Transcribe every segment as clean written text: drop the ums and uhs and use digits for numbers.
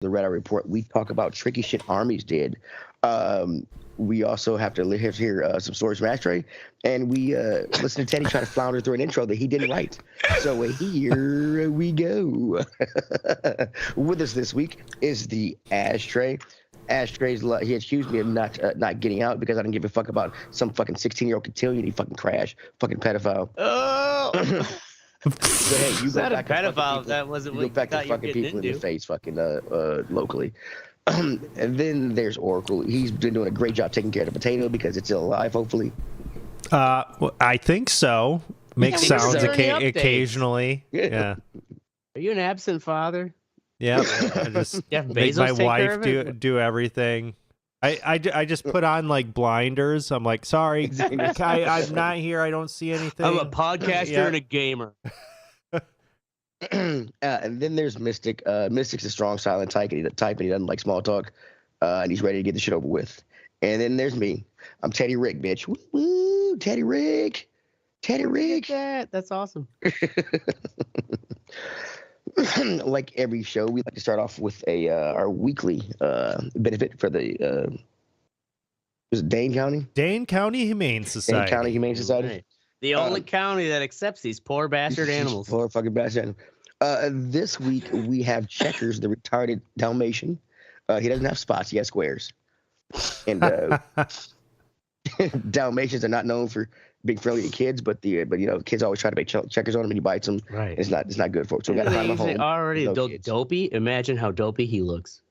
the RER report. We talk about tricky shit armies did. We also have to hear some stories from Ashtray, and we listen to Teddy try to flounder through an intro that he didn't write. So here we go. With us this week is the Ashtray. Ashtray's he accused me of not getting out because I didn't give a fuck about some fucking 16-year-old cotillion. He fucking crash, fucking pedophile. Oh. So, hey, you go back to pedophile. That wasn't what you back to fucking people in the face, fucking locally. And then there's Oracle. He's been doing a great job taking care of the potato because it's still alive, hopefully. Well, I think so. Makes sounds occasionally. Yeah. Are you an absent father? Yeah. I just make my wife do everything. I just put on like blinders. I'm like, sorry, I'm not here. I don't see anything. I'm a podcaster and a gamer. And then there's Mystic. Mystic's a strong, silent type, and he doesn't like small talk, and he's ready to get the shit over with. And then there's me. I'm Teddy Rick, bitch. Woo, Teddy Rick. Teddy Rick. That's awesome. Like every show, we like to start off with our weekly benefit for the was it Dane County? Dane County Humane Society. Dane County Humane Society. Right. The only county that accepts these poor bastard animals. Poor fucking bastard animals. This week we have Checkers, the retarded Dalmatian. He doesn't have spots; he has squares. And Dalmatians are not known for being friendly to kids, but kids always try to make checkers on them, and he bites them. Right. It's not good for him. So we got to find him a home. Already dopey. Imagine how dopey he looks.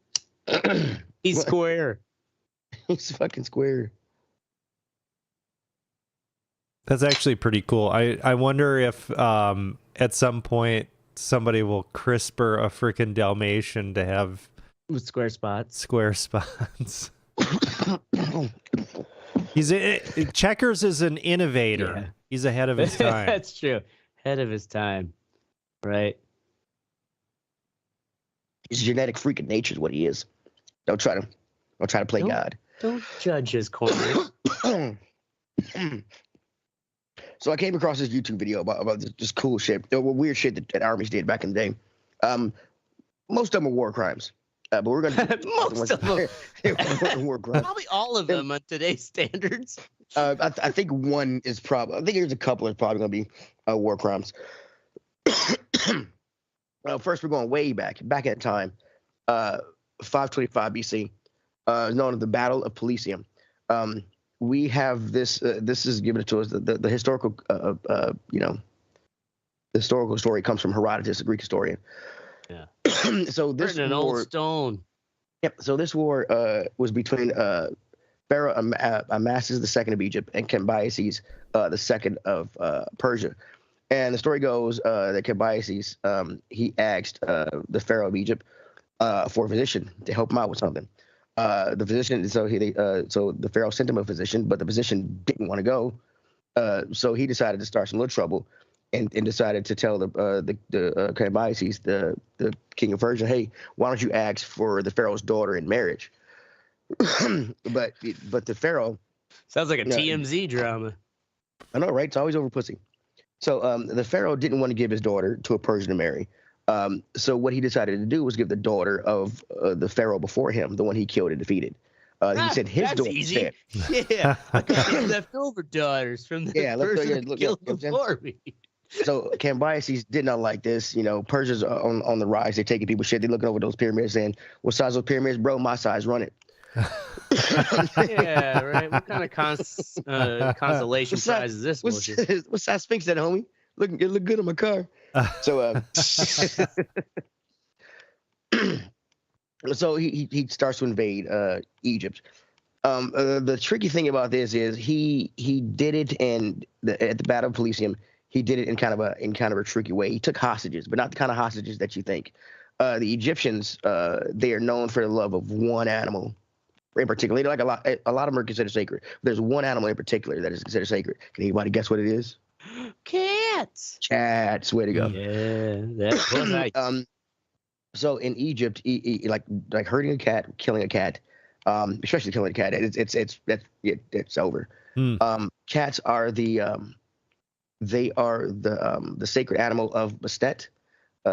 He's square. He's fucking square. That's actually pretty cool. I wonder if at some point somebody will CRISPR a freaking Dalmatian to have with square spots. Checkers is an innovator. Yeah. He's ahead of his time. That's true. Ahead of his time. Right. He's a genetic freak of nature is what he is. Don't try to play God. Don't judge his corners. So I came across this YouTube video about this cool shit, weird shit that armies did back in the day. Most of them are war crimes. But we're going to most of them. War crimes. Probably all of them on today's standards. I think one is probably. I think there's a couple that's probably going to be war crimes. First, we're going way back at time, 525 BC, known as the Battle of Pelusium. We have this. This is given to us. The historical, the historical story comes from Herodotus, a Greek historian. Yeah. So this an old stone. Yep. So this war was between Pharaoh Amasis II of Egypt and Cambyses II of Persia. And the story goes that Cambyses he asked the Pharaoh of Egypt for a physician to help him out with something. The physician, so the Pharaoh sent him a physician, but the physician didn't want to go. So he decided to start some little trouble. And decided to tell the Cambyses, the king of Persia, hey, why don't you ask for the pharaoh's daughter in marriage? but the pharaoh sounds like a TMZ drama. I know, right? It's always over pussy. So the pharaoh didn't want to give his daughter to a Persian to marry. So what he decided to do was give the daughter of the pharaoh before him, the one he killed and defeated. He said his daughter. Easy. Yeah, I got leftover daughters from the person that killed before me. So Cambyses did not like this. Persia's on the rise. They're taking people's shit. They're looking over those pyramids saying, what size those pyramids? Bro, my size, run it. Yeah, right. What kind of consolation prize is this? What size Sphinx that, homie? It look good on my car. So so he starts to invade Egypt. The tricky thing about this is he did it at the Battle of Pelusium. He did it in kind of a tricky way. He took hostages, but not the kind of hostages that you think. The Egyptians, they are known for the love of one animal in particular. Like a lot of them are considered sacred. There's one animal in particular that is considered sacred. Can anybody guess what it is? Cats. Cats. Way to go. Yeah, that's nice. So in Egypt, like hurting a cat, killing a cat, especially killing a cat, it's over. Cats are they are the sacred animal of Bastet.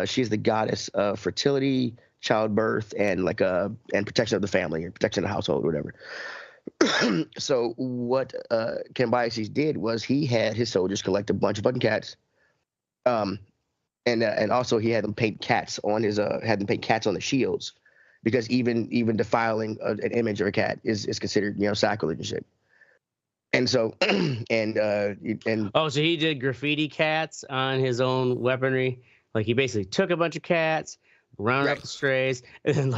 She's the goddess of fertility, childbirth and and protection of the family or protection of the household or whatever. So what Cambyses did was he had his soldiers collect a bunch of fucking cats, and also he had them paint cats on the shields, because even defiling an image of a cat is considered sacrilege and shit. And so so he did graffiti cats on his own weaponry. Like he basically took a bunch of cats, rounded up the strays, and then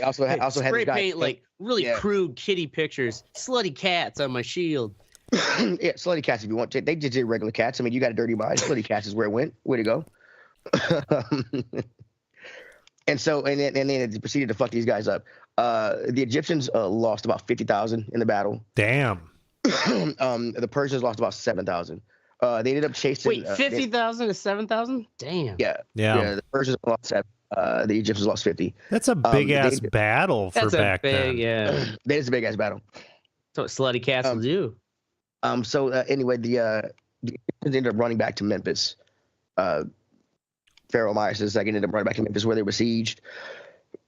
also had spray paint really crude kitty pictures, slutty cats on my shield. Yeah, slutty cats if you want to. They just did regular cats. I mean, you got a dirty mind. Slutty cats is where it went. Way to go. And then it proceeded to fuck these guys up. The Egyptians lost about 50,000 in the battle. Damn. The Persians lost about 7,000. They ended up chasing. Wait, 50,000 to 7,000? Damn. Yeah. The Persians lost 7. The Egyptians lost 50. That's a big ass battle for back then. Yeah. That is a big ass battle. That's what slutty cats will do. So anyway, the Egyptians ended up running back to Memphis. Pharaoh Myers II ended up running back to Memphis, where they were besieged.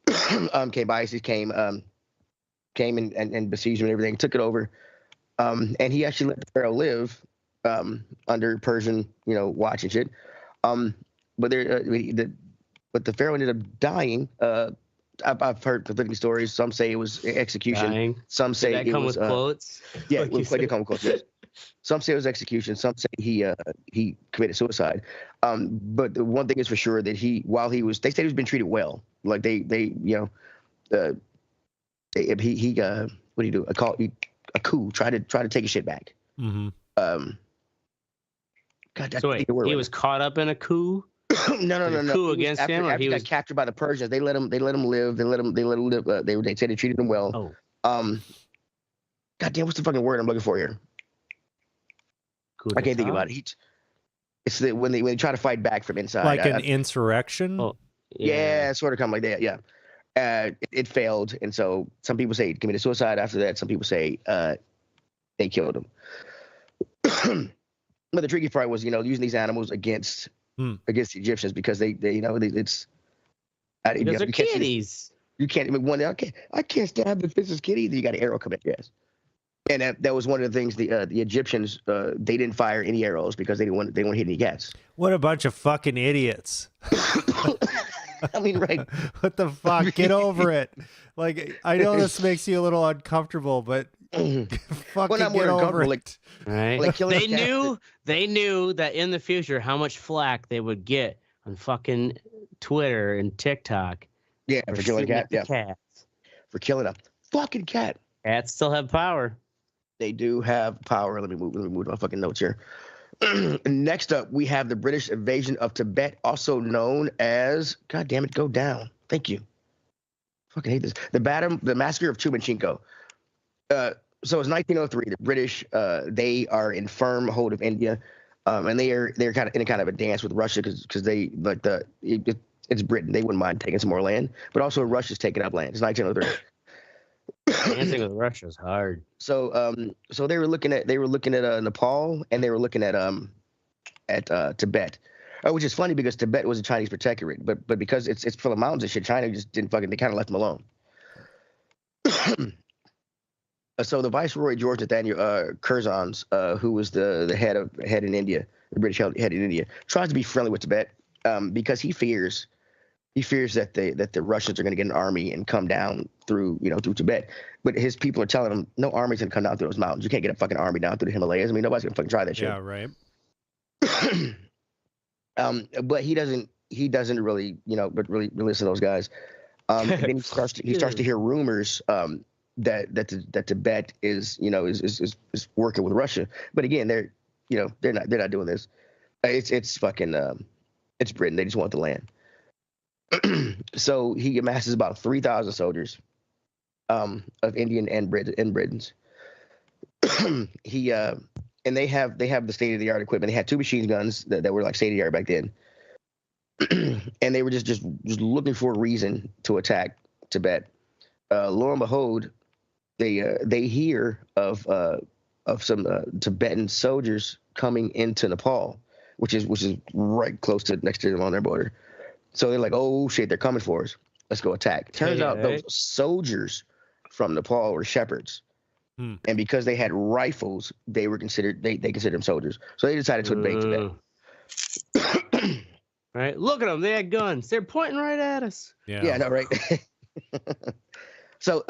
Cambyses came and besieged them and everything, took it over. And he actually let the Pharaoh live under Persian, watch and shit. But the Pharaoh ended up dying. I've heard conflicting stories. Some say it was execution. Dying. Some say it was with quotes. Yeah, it come with quotes. Yes. Some say it was execution. Some say he committed suicide. But the one thing is for sure that they said he was being treated well. Like he what do you do? A coup. Try to take his shit back. Mm-hmm. God, so wait, he was caught up in a coup. No. Coup against him, or he got captured by the Persians. They let him live. They let him live. They said they treated him well. Oh. God damn, what's the fucking word I'm looking for here? I can't think about it. It's when they try to fight back from inside. Like an insurrection? Oh, yeah, sort of come like that. Yeah. It failed, and so some people say he committed suicide after that. Some people say they killed him. But the tricky part was, using these animals against the Egyptians, because it's because they're kitties. You can't. I mean, I can't stab if this is kitty. Then you got an arrow come at your ass. And that was one of the things the Egyptians they didn't fire any arrows because they didn't want to hit any cats. What a bunch of fucking idiots! I mean, right? What the fuck? Get over it. Like, I know this makes you a little uncomfortable, but fucking get over it. Right? Like they knew that in the future how much flack they would get on fucking Twitter and TikTok. Yeah, for killing cats. Yeah, cats. For killing a fucking cat. Cats still have power. They do have power. Let me move my fucking notes here. Next up, we have the British invasion of Tibet, also known as, God damn it, go down. Thank you. Fucking hate this. The massacre of Chumachinko. So it's 1903. The British, they are in firm hold of India, and they're kind of in a dance with Russia because they it's Britain. They wouldn't mind taking some more land, but also Russia's taking up land. It's 1903. Dancing with Russia is hard. So they were looking at Nepal, and they were looking at Tibet, which is funny because Tibet was a Chinese protectorate, but because it's full of mountains and shit, China just didn't fucking. They kind of left them alone. So the Viceroy George Nathaniel Curzons, who was the head in India, the British head in India, tries to be friendly with Tibet because he fears that the Russians are going to get an army and come down through Tibet. But his people are telling him no army's going to come down through those mountains. You can't get a fucking army down through the Himalayas. I mean, nobody's going to fucking try that shit. Yeah, right. But he doesn't really really listen to those guys. And then he starts to hear rumors that Tibet is working with Russia. But again, they're not doing this. It's fucking it's Britain. They just want the land. So he amasses about 3,000 soldiers of Indian and Britons. And they have the state of the art equipment. They had 2 machine guns that were like state of the art back then. And they were just looking for a reason to attack Tibet. Lo and behold, they hear of some Tibetan soldiers coming into Nepal, which is right close to next to them on their border. So they're like, oh shit, they're coming for us. Let's go attack. Turns out those soldiers from Nepal were shepherds. And because they had rifles, they were considered they considered them soldiers. So they decided to invade Tibet. Right? Look at them. They had guns. They're pointing right at us. Yeah, I know, right? So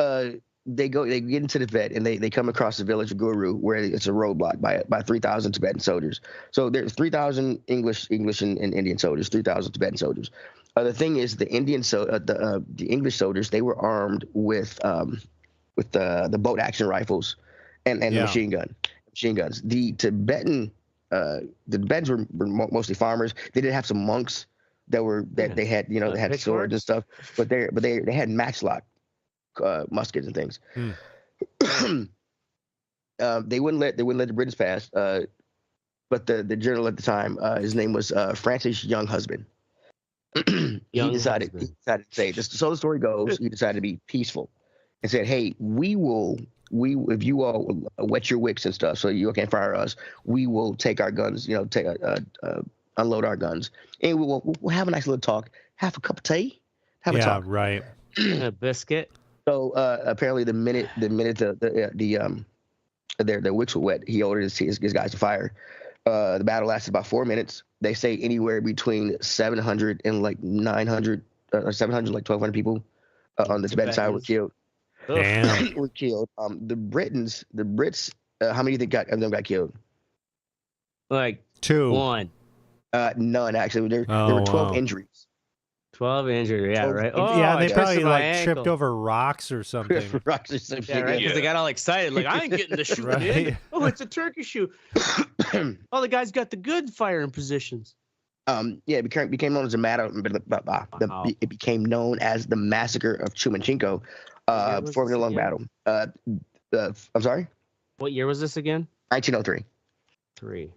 they get into Tibet and they come across the village of Guru where it's a roadblock by 3,000 Tibetan soldiers. So there's 3,000 English and Indian soldiers, 3,000 Tibetan soldiers. The thing is, the English soldiers, they were armed with the bolt action rifles and the machine guns. The Tibetans were mostly farmers. They did have some monks that they had they had swords and stuff, but they had matchlock muskets and things. They wouldn't let the British pass. But the general at the time, his name was Francis Younghusband. He decided to say this. So the story goes, he decided to be peaceful and said, "Hey, if you all wet your wicks and stuff, so you can't fire us, we will take our guns, unload our guns, and we'll have a nice little talk, have a cup of tea, have a talk." Right. A biscuit. So apparently, the minute their wicks were wet, he ordered his guys to fire. The battle lasted about 4 minutes. They say anywhere between 700 and like 900, 700 like 1,200 people on the Tibetan side were killed. Damn. Were killed. The Brits, how many do you think of them got killed? Like 2. 1. None actually. There were 12 injuries. 12 injured, yeah, right. Oh, yeah, they I probably like ankle. tripped over rocks or something. Rocks or something. Yeah, right. Because they got all excited, like I ain't getting the shoe. Right. Oh, it's a turkey shoe. Oh, the guy's got the good firing positions. It became known as it became known as the massacre of Chumanchenko. Before the long battle. I'm sorry. What year was this again? 1903. 3.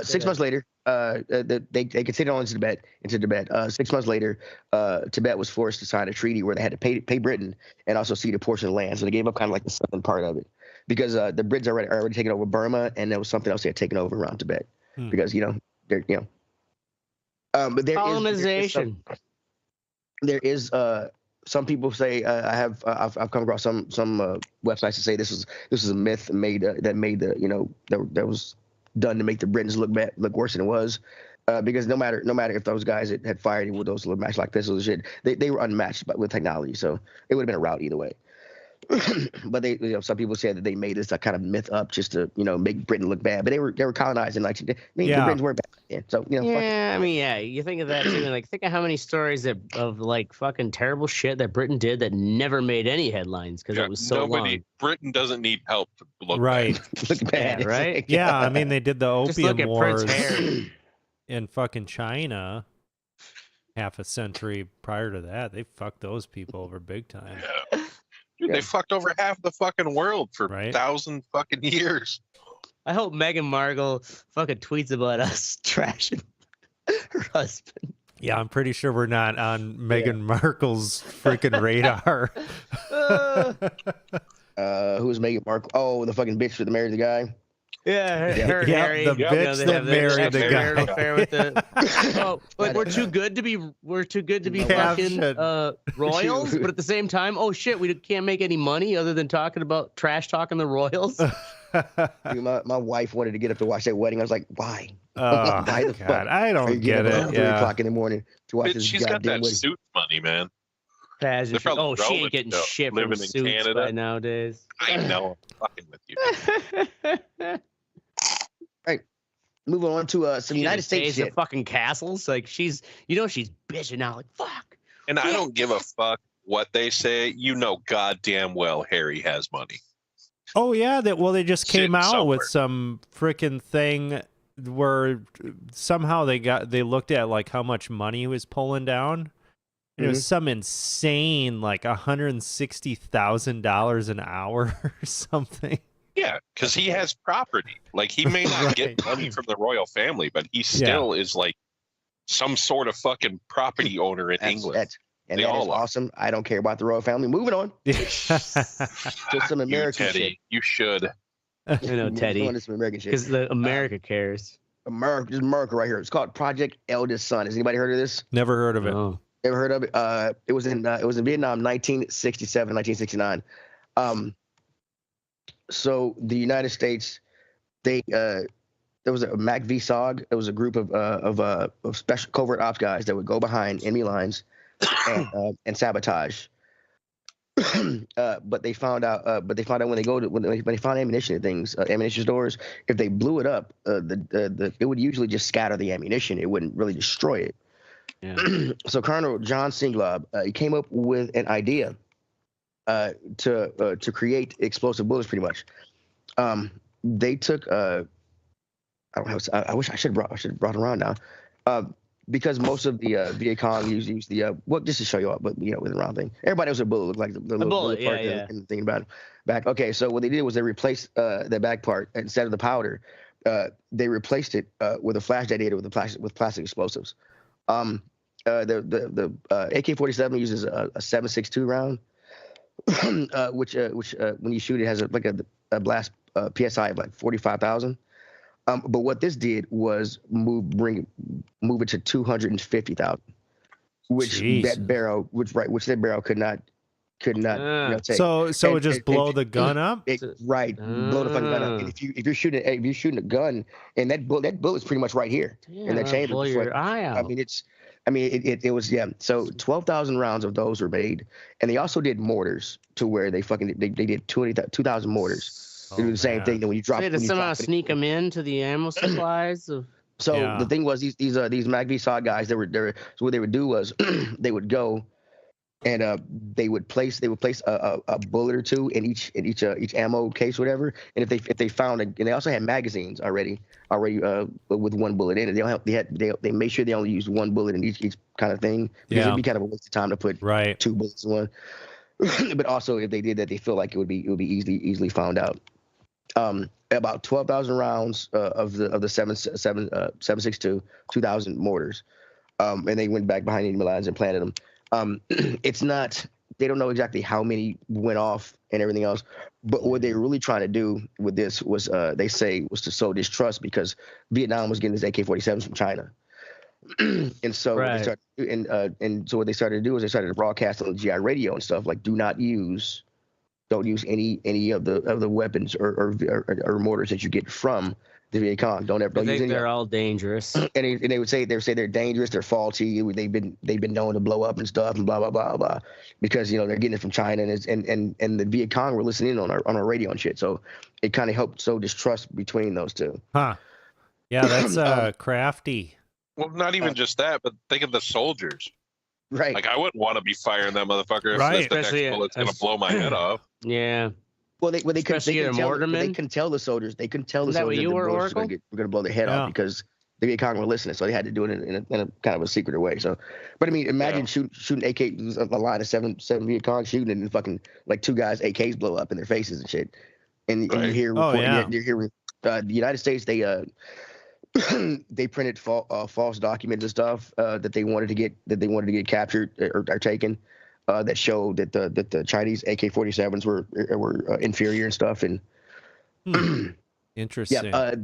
6 months later, they continued on into Tibet. 6 months later, Tibet was forced to sign a treaty where they had to pay Britain and also cede a portion of land. So they gave up kind of like the southern part of it because the Brits are already taken over Burma, and there was something else they had taken over around Tibet because but there colonization. There is some people say I've come across some websites to say this is a myth that was done to make the Britons look worse than it was, because no matter if those guys had fired with those little matchlock pistols and shit, they were unmatched with technology, so it would have been a rout either way. But some people say that they made this kind of myth up just to make Britain look bad, but they were colonizing the Britons weren't bad. Yeah, so I mean, yeah, you think of that too, and like think of how many stories of like fucking terrible shit that Britain did that never made any headlines because it was so long. Britain doesn't need help to look right. bad. Look bad, yeah, right? Yeah, I mean they did the opium wars Prince in fucking China half a century prior to that. They fucked those people over big time. Yeah. Dude, they fucked over half the fucking world for 1,000 fucking years. I hope Meghan Markle fucking tweets about us trashing her husband. Yeah, I'm pretty sure we're not on Meghan Markle's freaking radar. Who's Meghan Markle? Oh, the fucking bitch that married the guy. Yeah, her Harry. The bitch that married the guy. Affair with like we're too good to be fucking royals, but at the same time, oh shit, we can't make any money other than talking the royals. Dude, my wife wanted to get up to watch that wedding. I was like, why? Oh, why the fuck? I don't get it. 3 o'clock in the morning to watch this She's got that wedding. suit money, man. She ain't getting shit from suits in Canada by nowadays. I know. I'm fucking with you. Right. Moving on to some United States shit. Fucking castles. Like she's bitching now. Like fuck. And I don't give a fuck what they say. You know goddamn well Harry has money. Oh yeah, they just came out with some freaking thing where somehow they looked at like how much money he was pulling down. And it was some insane like $160,000 an hour or something. Yeah, because he has property. Like he may not get money from the royal family, but he still is like some sort of fucking property owner in England. That is awesome. I don't care about the royal family. Moving on. Just some American Teddy, shit. You should. I know, Teddy. Some American shit. Because America cares. America right here. It's called Project Eldest Son. Has anybody heard of this? Never heard of it. Oh. Ever heard of it? It was in Vietnam, 1967, 1969. So the United States, there was a MACV-SOG. It was a group of special covert ops guys that would go behind enemy lines and sabotage. But they found out when they found ammunition and things, ammunition stores, if they blew it up, it would usually just scatter the ammunition. It wouldn't really destroy it. Yeah. So Colonel John Singlob, he came up with an idea to create explosive bullets. Pretty much, they took. I wish I should have brought it around now, because most of the Viet Cong use the just to show you up, but with the round thing. Everybody knows a bullet looked like the little bullet, part and thinking about it back. Okay, so what they did was they replaced the back part instead of the powder. They replaced it with a flash detonator with plastic explosives. The AK-47 uses a 7.62 round, which when you shoot it has a blast PSI of like 45,000. But what this did was move it to 250,000, which that barrel could not take. So it just blow the gun up. Blow the fucking gun up. And if you're shooting a gun, and that bullet's pretty much right here in that chamber. Blow your eye out. It was So 12,000 rounds of those were made, and they also did mortars to where they did 2,000 mortars. They do the same thing. Then when you drop, to somehow sneak them into the ammo supplies. The thing was these MACV-SOG guys, so what they would do was they would go and they would place a bullet or two in each ammo case, whatever. And if they found and they also had magazines already with one bullet in it. They made sure they only used one bullet in each kind of thing, because it'd be kind of a waste of time to put two bullets in one. But also, if they did that, they feel like it would be easily found out. About 12,000 rounds of the 7.62, 2,000 mortars, and they went back behind enemy lines and planted them. They don't know exactly how many went off and everything else, but what they were really trying to do with this was, they say, was to sow distrust, because Vietnam was getting his AK-47s from China. And so what they started to do is they started to broadcast on the GI radio and stuff like, don't use any of the weapons or mortars that you get from the Viet Cong. Don't use any. They're all dangerous. And they would say they're dangerous, they're faulty, they've been known to blow up and stuff and blah blah blah blah, because they're getting it from China, and the Viet Cong were listening on our radio and shit. So it kind of helped sow distrust between those two. Huh? Yeah, that's crafty. Well, not even just that, but think of the soldiers. Right. Like, I wouldn't want to be firing that motherfucker if the next bullet's going to blow my head off. Yeah. Well, they couldn't tell the soldiers. They couldn't tell the soldiers that the bullets were going to blow their head off, because the Viet Cong were listening. So they had to do it in a kind of a secret way. So, but I mean, imagine shooting AK, a line of seven Viet Cong shooting, and fucking like two guys AKs blow up in their faces and shit. And you hear you're hearing the United States, they printed false documents and stuff that they wanted to get captured or taken, that showed that the Chinese AK-47s were inferior and stuff. And interesting. Yeah,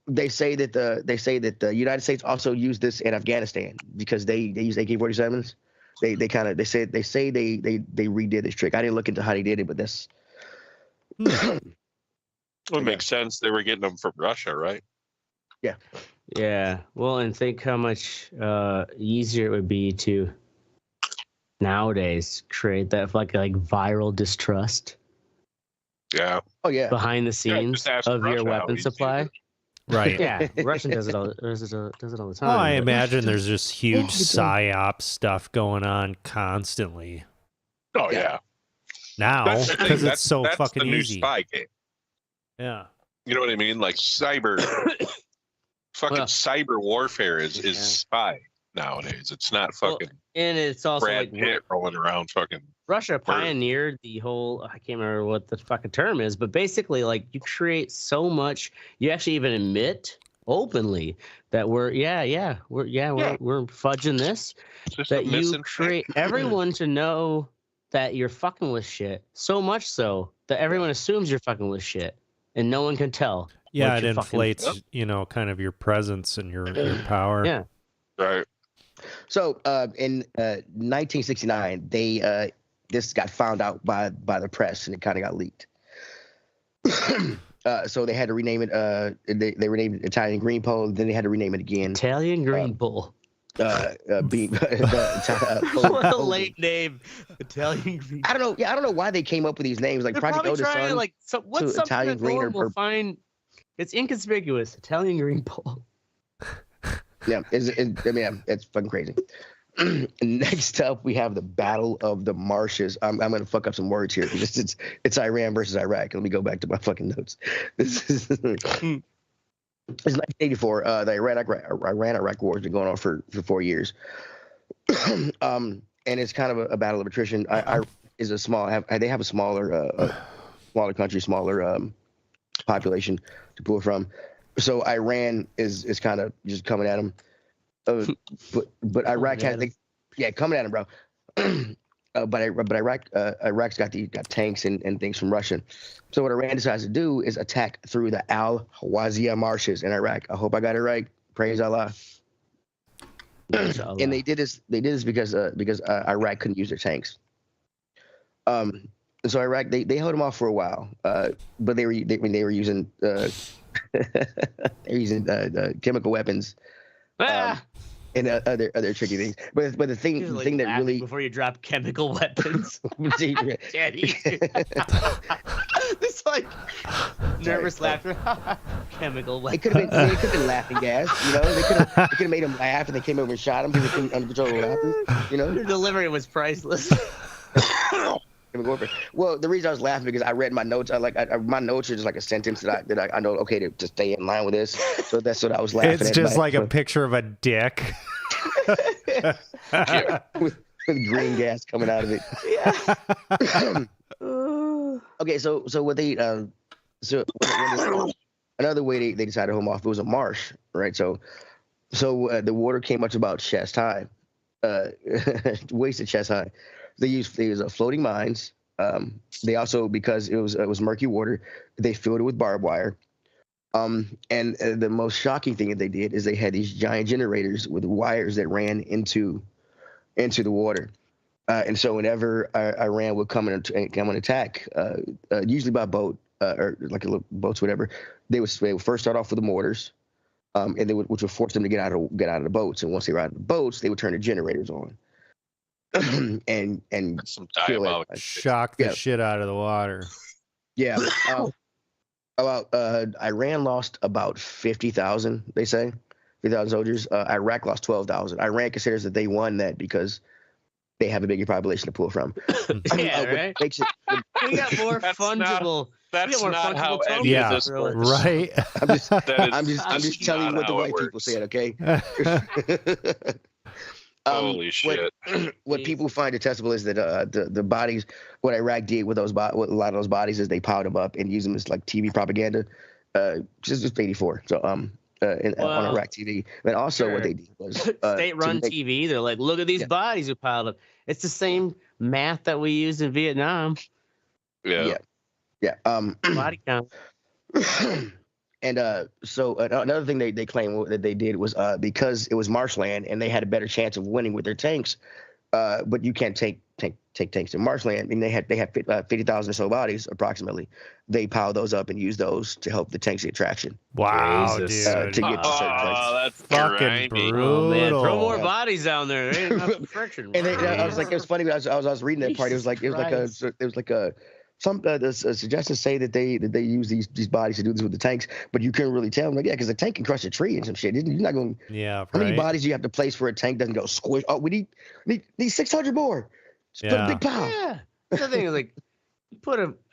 they say that the United States also used this in Afghanistan, because they use AK-47s. They say they redid this trick. I didn't look into how they did it, but that's. It makes sense. They were getting them from Russia, right? Yeah. Yeah. Well, and think how much easier it would be to nowadays create that like viral distrust. Yeah. Oh yeah. Behind the scenes of your weapon supply. Right. Yeah. Russian does it all the time. Oh, I imagine there's just huge psyop stuff going on constantly. Oh yeah. Now, because it's so that's fucking the new easy. Spy game. Yeah. You know what I mean? Like cyber warfare is spy nowadays. It's not fucking. And it's also Brad Pitt rolling around fucking. Russia pioneered the whole. I can't remember what the fucking term is, but basically, like, you create so much. You actually even admit openly that we're fudging this. That you create everyone to know that you're fucking with shit. So much so that everyone assumes you're fucking with shit, and no one can tell. Yeah, it inflates, kind of your presence and your power. Yeah. Right. So in 1969, this got found out by the press, and it kind of got leaked. So they had to rename it. They renamed it Italian Green Pole. Then they had to rename it again. Italian Green Pole. What a late name, Italian Green. I don't know. Yeah, I don't know why they came up with these names. Like They're Project probably Otis trying to, like, what's something Italian that no Green one will find? It's inconspicuous. Italian Green Pole. Yeah, it's fucking crazy. Next up, we have the Battle of the Marshes. I'm going to fuck up some words here because it's Iran versus Iraq. Let me go back to my fucking notes. This is it's 1984. The Iran-Iraq war has been going on for 4 years, and it's kind of a battle of attrition. They have a smaller country, smaller population to pull from. So Iran is kind of just coming at them. But Iraq coming at him, bro. But Iraq's got tanks and things from Russia. So what Iran decides to do is attack through the Al-Hawazia marshes in Iraq. I hope I got it right. Praise Allah. And they did this because Iraq couldn't use their tanks. So Iraq they held them off for a while, but they were using chemical weapons. And other tricky things, but the thing that really before you drop chemical weapons, Daddy. It's like nervous laughter. Chemical weapons. It could have been laughing gas. They could have made him laugh, and they came over and shot him because they couldn't uncontrollable laughter. Your delivery was priceless. Well, the reason I was laughing because I read my notes. My notes are just like a sentence that I know. Okay, to stay in line with this. So that's what I was laughing at. It's just like a picture of a dick with green gas coming out of it. Yeah. Okay, so what they another way they decided to hold them off, it was a marsh, right? So the water came up to about chest high, waist to chest high. They used floating mines. They also, because it was murky water, they filled it with barbed wire. And the most shocking thing that they did is they had these giant generators with wires that ran into the water. And so whenever Iran would come and attack, usually by boat or like a little boats, whatever, they would first start off with the mortars, which would force them to get out of the boats. And once they were out of the boats, they would turn the generators on. and some diabolical shock the shit out of the water. Yeah. Iran lost about 50,000. They say 50,000 soldiers. Iraq lost 12,000. Iran considers that they won that because they have a bigger population to pull from. Right. Makes it. We got more fungible. That's not how any of this works. Right. I'm just telling you what the white people said. Okay. Holy shit! What people find detestable is that the bodies. What Iraq did with those a lot of those bodies is they piled them up and used them as like TV propaganda. Just 84. So on Iraq TV. And also what they did was state-run TV. They're like, look at these bodies we piled up. It's the same math that we used in Vietnam. Yeah. Body count. And so another thing they claim that they did was because it was marshland and they had a better chance of winning with their tanks. But you can't take tanks in marshland. I mean, they had 50,000 or so bodies approximately. They piled those up and used those to help the tanks get traction. Wow, dude. To get to certain places. That's fucking brutal. Oh, man. Throw more bodies down there. There ain't enough friction. And I was like, it was funny. I was reading that part. It was like some suggestions say that they use these bodies to do this with the tanks, but you couldn't really tell. I'm like, yeah, because the tank can crush a tree and some shit. You're not going. Yeah. How many bodies do you have to place for a tank doesn't go squish? Oh, we need 600 more. Just put a big pile. Yeah. The thing is, like,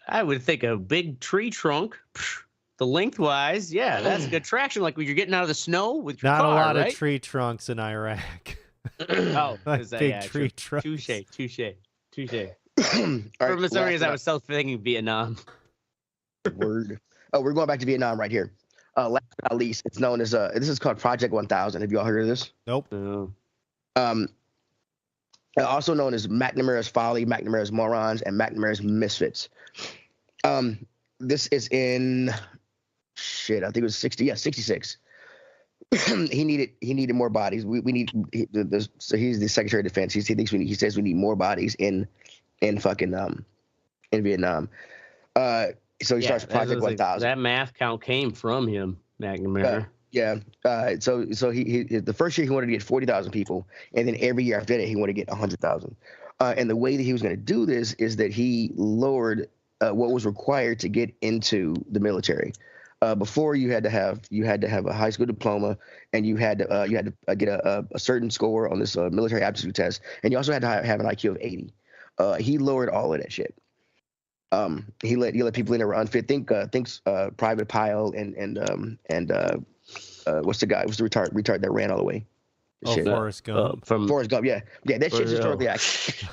I would think a big tree trunk, the lengthwise. Yeah, that's good traction. Like when you're getting out of the snow with your car. Not a lot right? of tree trunks in Iraq. Like big tree trunks. Touche. For some reason, I was still thinking Vietnam. Word. Oh, we're going back to Vietnam right here. Last but not least, it's known as this is called Project 1000. Have you all heard of this? Nope. No. Also known as McNamara's Folly, McNamara's Morons, and McNamara's Misfits. This is in shit, I think it was 60. Yeah, 66. he needed more bodies. We need so he's the Secretary of Defense. He thinks he says we need more bodies in fucking in Vietnam. So he starts Project 1000. That math count came from him, McNamara. So he the first year he wanted to get 40,000 people, and then every year after that he wanted to get 100,000. And the way that he was going to do this is that he lowered what was required to get into the military. Before you had to have a high school diploma, and you had to get a certain score on this military aptitude test, and you also had to have an IQ of 80. He lowered all of that shit. He let people in that were unfit. Thinks Private Pyle and what's the guy? What's the retard that ran all the way? Forrest Gump. Forrest Gump. Yeah. That shit's historically accurate.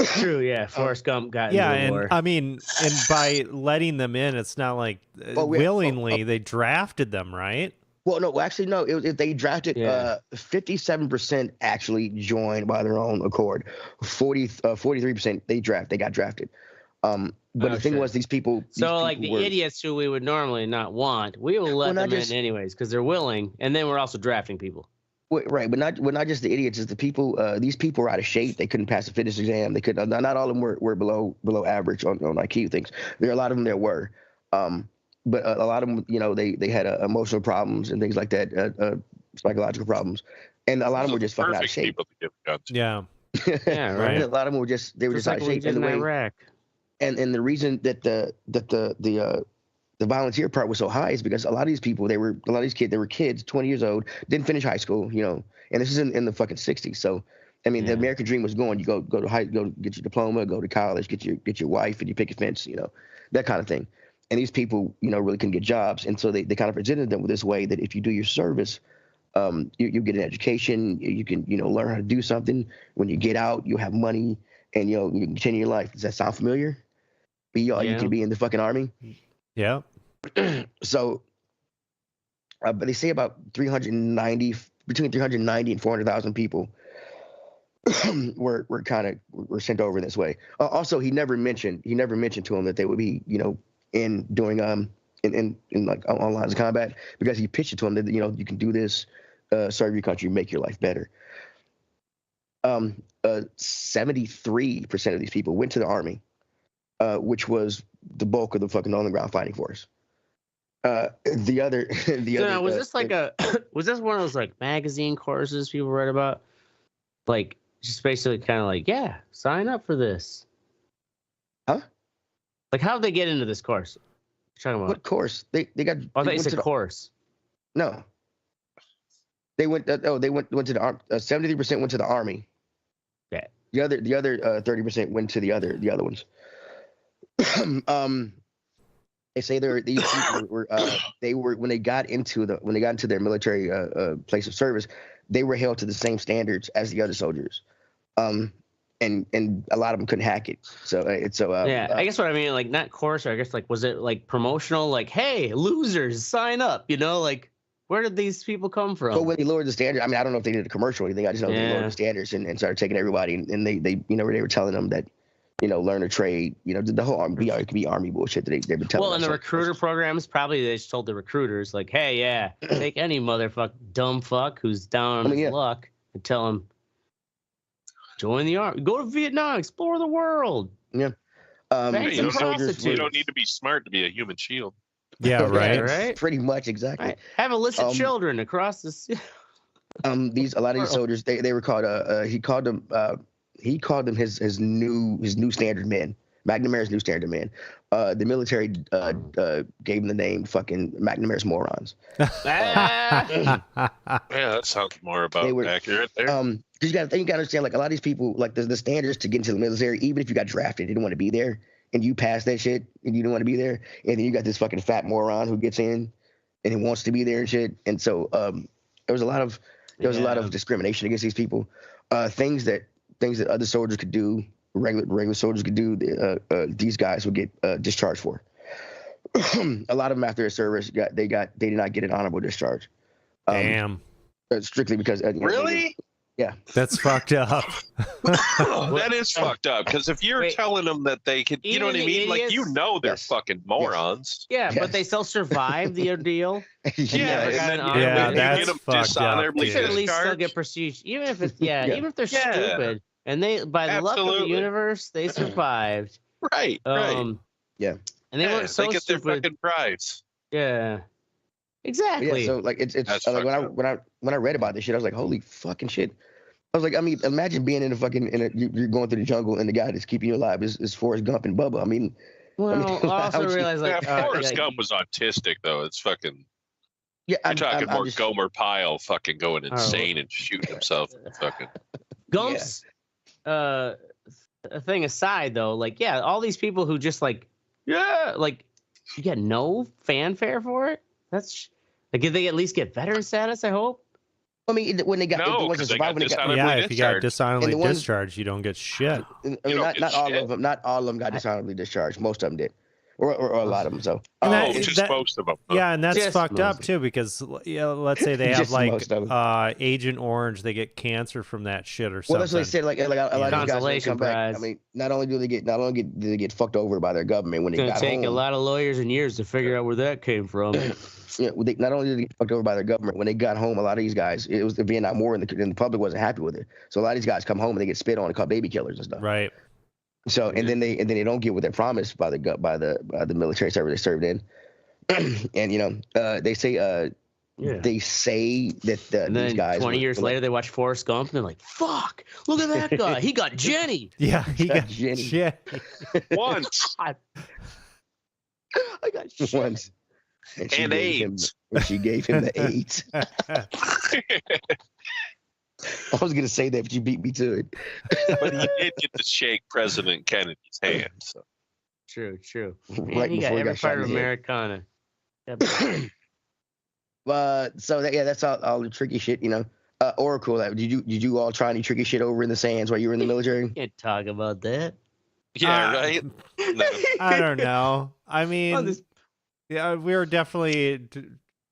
True, yeah. Forrest Gump got into the war. I mean, and by letting them in, it's not like willingly they drafted them, right? Well, no, actually, no. They drafted 57% actually joined by their own accord. 43% they got drafted. But the thing was, these people. Idiots who we would normally not want, we will let them in anyways because they're willing, and then we're also drafting people. Right, but not just the idiots. It's the people. These people were out of shape. They couldn't pass a fitness exam. They could. Not all of them were below average on IQ things. There are a lot of them that were. But a lot of them, they had emotional problems and things like that, psychological problems, and a lot of them were just fucking out of shape. Yeah, yeah, right. A lot of them were just out of shape. And the reason that the volunteer part was so high is because a lot of these people, they were kids, 20 years old, didn't finish high school, and this is in the fucking 60s. So, I mean, the American dream was going. You go get your diploma, go to college, get your wife, and you pick a fence, that kind of thing. And these people, really couldn't get jobs. And so they kind of presented them with this way that if you do your service, you get an education, you can, learn how to do something. When you get out, you'll have money and, you can continue your life. Does that sound familiar? You can be in the fucking army. Yeah. So, but they say about between 390 and 400,000 people were sent over in this way. Also, he never mentioned to him that they would be, in doing in like on lines of combat, because he pitched it to him that you can do this, serve your country, make your life better. 73% of these people went to the army, which was the bulk of the fucking on the ground fighting force. Was this was this one of those like magazine courses people read about? Like just basically kind of like, yeah, sign up for this. Huh? Like, how did they get into this course? What talking about? What course? They got. Oh, they said course. No. They went. They went to the army. 73% went to the army. Okay. The other 30% went to the other ones. They say these people were when they got into their military place of service, they were held to the same standards as the other soldiers. And a lot of them couldn't hack it. So I guess what I mean, like, not course, or I guess like, was it like promotional? Like, hey, losers, sign up. Like, where did these people come from? So when they lowered the standard, I mean, I don't know if they did a commercial or anything. I just know they lowered the standards and started taking everybody, and they were telling them that, learn a trade. The whole army, it could be army bullshit that they've been telling. Well, in the recruiter programs, probably they just told the recruiters like, hey, take any dumb fuck who's down on his luck and tell him. Join the army. Go to Vietnam. Explore the world. Yeah. You don't need to be smart to be a human shield. Yeah, right. Right. Pretty much, exactly. Right. Have illicit children across the. A lot of these soldiers, they were called. He called them his new standard men. McNamara's new standard men. The military gave him the name fucking McNamara's morons. Yeah, that sounds more accurate there. Because you got to understand, like, a lot of these people, like the standards to get into the military, even if you got drafted, they didn't want to be there, and you passed that shit, and you didn't want to be there, and then you got this fucking fat moron who gets in, and he wants to be there and shit, and so there was a lot of discrimination against these people, things that other soldiers could do, regular soldiers could do, these guys would get discharged for. A lot of them after their service they did not get an honorable discharge. Damn. Strictly because really. Yeah, that's fucked up. That is fucked up. Because if you're telling them that they could, you know what I mean? Like, you know, they're fucking morons. Yeah, but they still survived the ordeal. Yeah, that's fucked up. They should at least still get prestige, even if it's even if they're stupid. And they, by the luck of the universe, they survived. Right. Yeah. And they weren't so they get stupid. their fucking prize. Yeah. Exactly. Yeah, so like it's like when I read about this shit, I was like, holy fucking shit. I was like, I mean, imagine being in a fucking you're going through the jungle and the guy that's keeping you alive is Forrest Gump and Bubba. I mean, I also realized like Forrest Gump was autistic though. It's fucking. Yeah, you're talking more Gomer Pyle fucking going insane and shooting himself. Fucking. Gump's a thing aside though, like all these people who just like you get no fanfare for it. That's like, did they at least get veteran status? I hope. I mean, when they got if you got dishonorably discharged, you don't get shit. I mean, not all of them. Not all of them got dishonorably discharged. Most of them did, or a lot of them. So just most of them. Yeah, and that's fucked up too because let's say they have like Agent Orange, they get cancer from that shit or something. Well, that's what they said. Like a lot of guys come back. I mean, not only do they get fucked over by their government when they got home. It's gonna take a lot of lawyers and years to figure out where that came from. Not only did they get fucked over by their government, when they got home, a lot of these guys, it was the Vietnam War, and the public wasn't happy with it. So a lot of these guys come home and they get spit on and called baby killers and stuff. Right. So and then they don't get what they're promised by the military service they served in, and they say they say that these guys 20 years later they watch Forrest Gump and they're like, "Fuck! Look at that guy! He got Jenny." Yeah, he got Jenny. Shit. Once. I got shit. Once. And AIDS. She gave him the AIDS. I was gonna say that, but you beat me to it. But he did get to shake President Kennedy's hand. So. True. Man, right, he got every part of Americana. So that's all the tricky shit, Oracle. Did you all try any tricky shit over in the sands while you were in the military? Can't talk about that. Yeah, right. No. I don't know. I mean, yeah, we were definitely.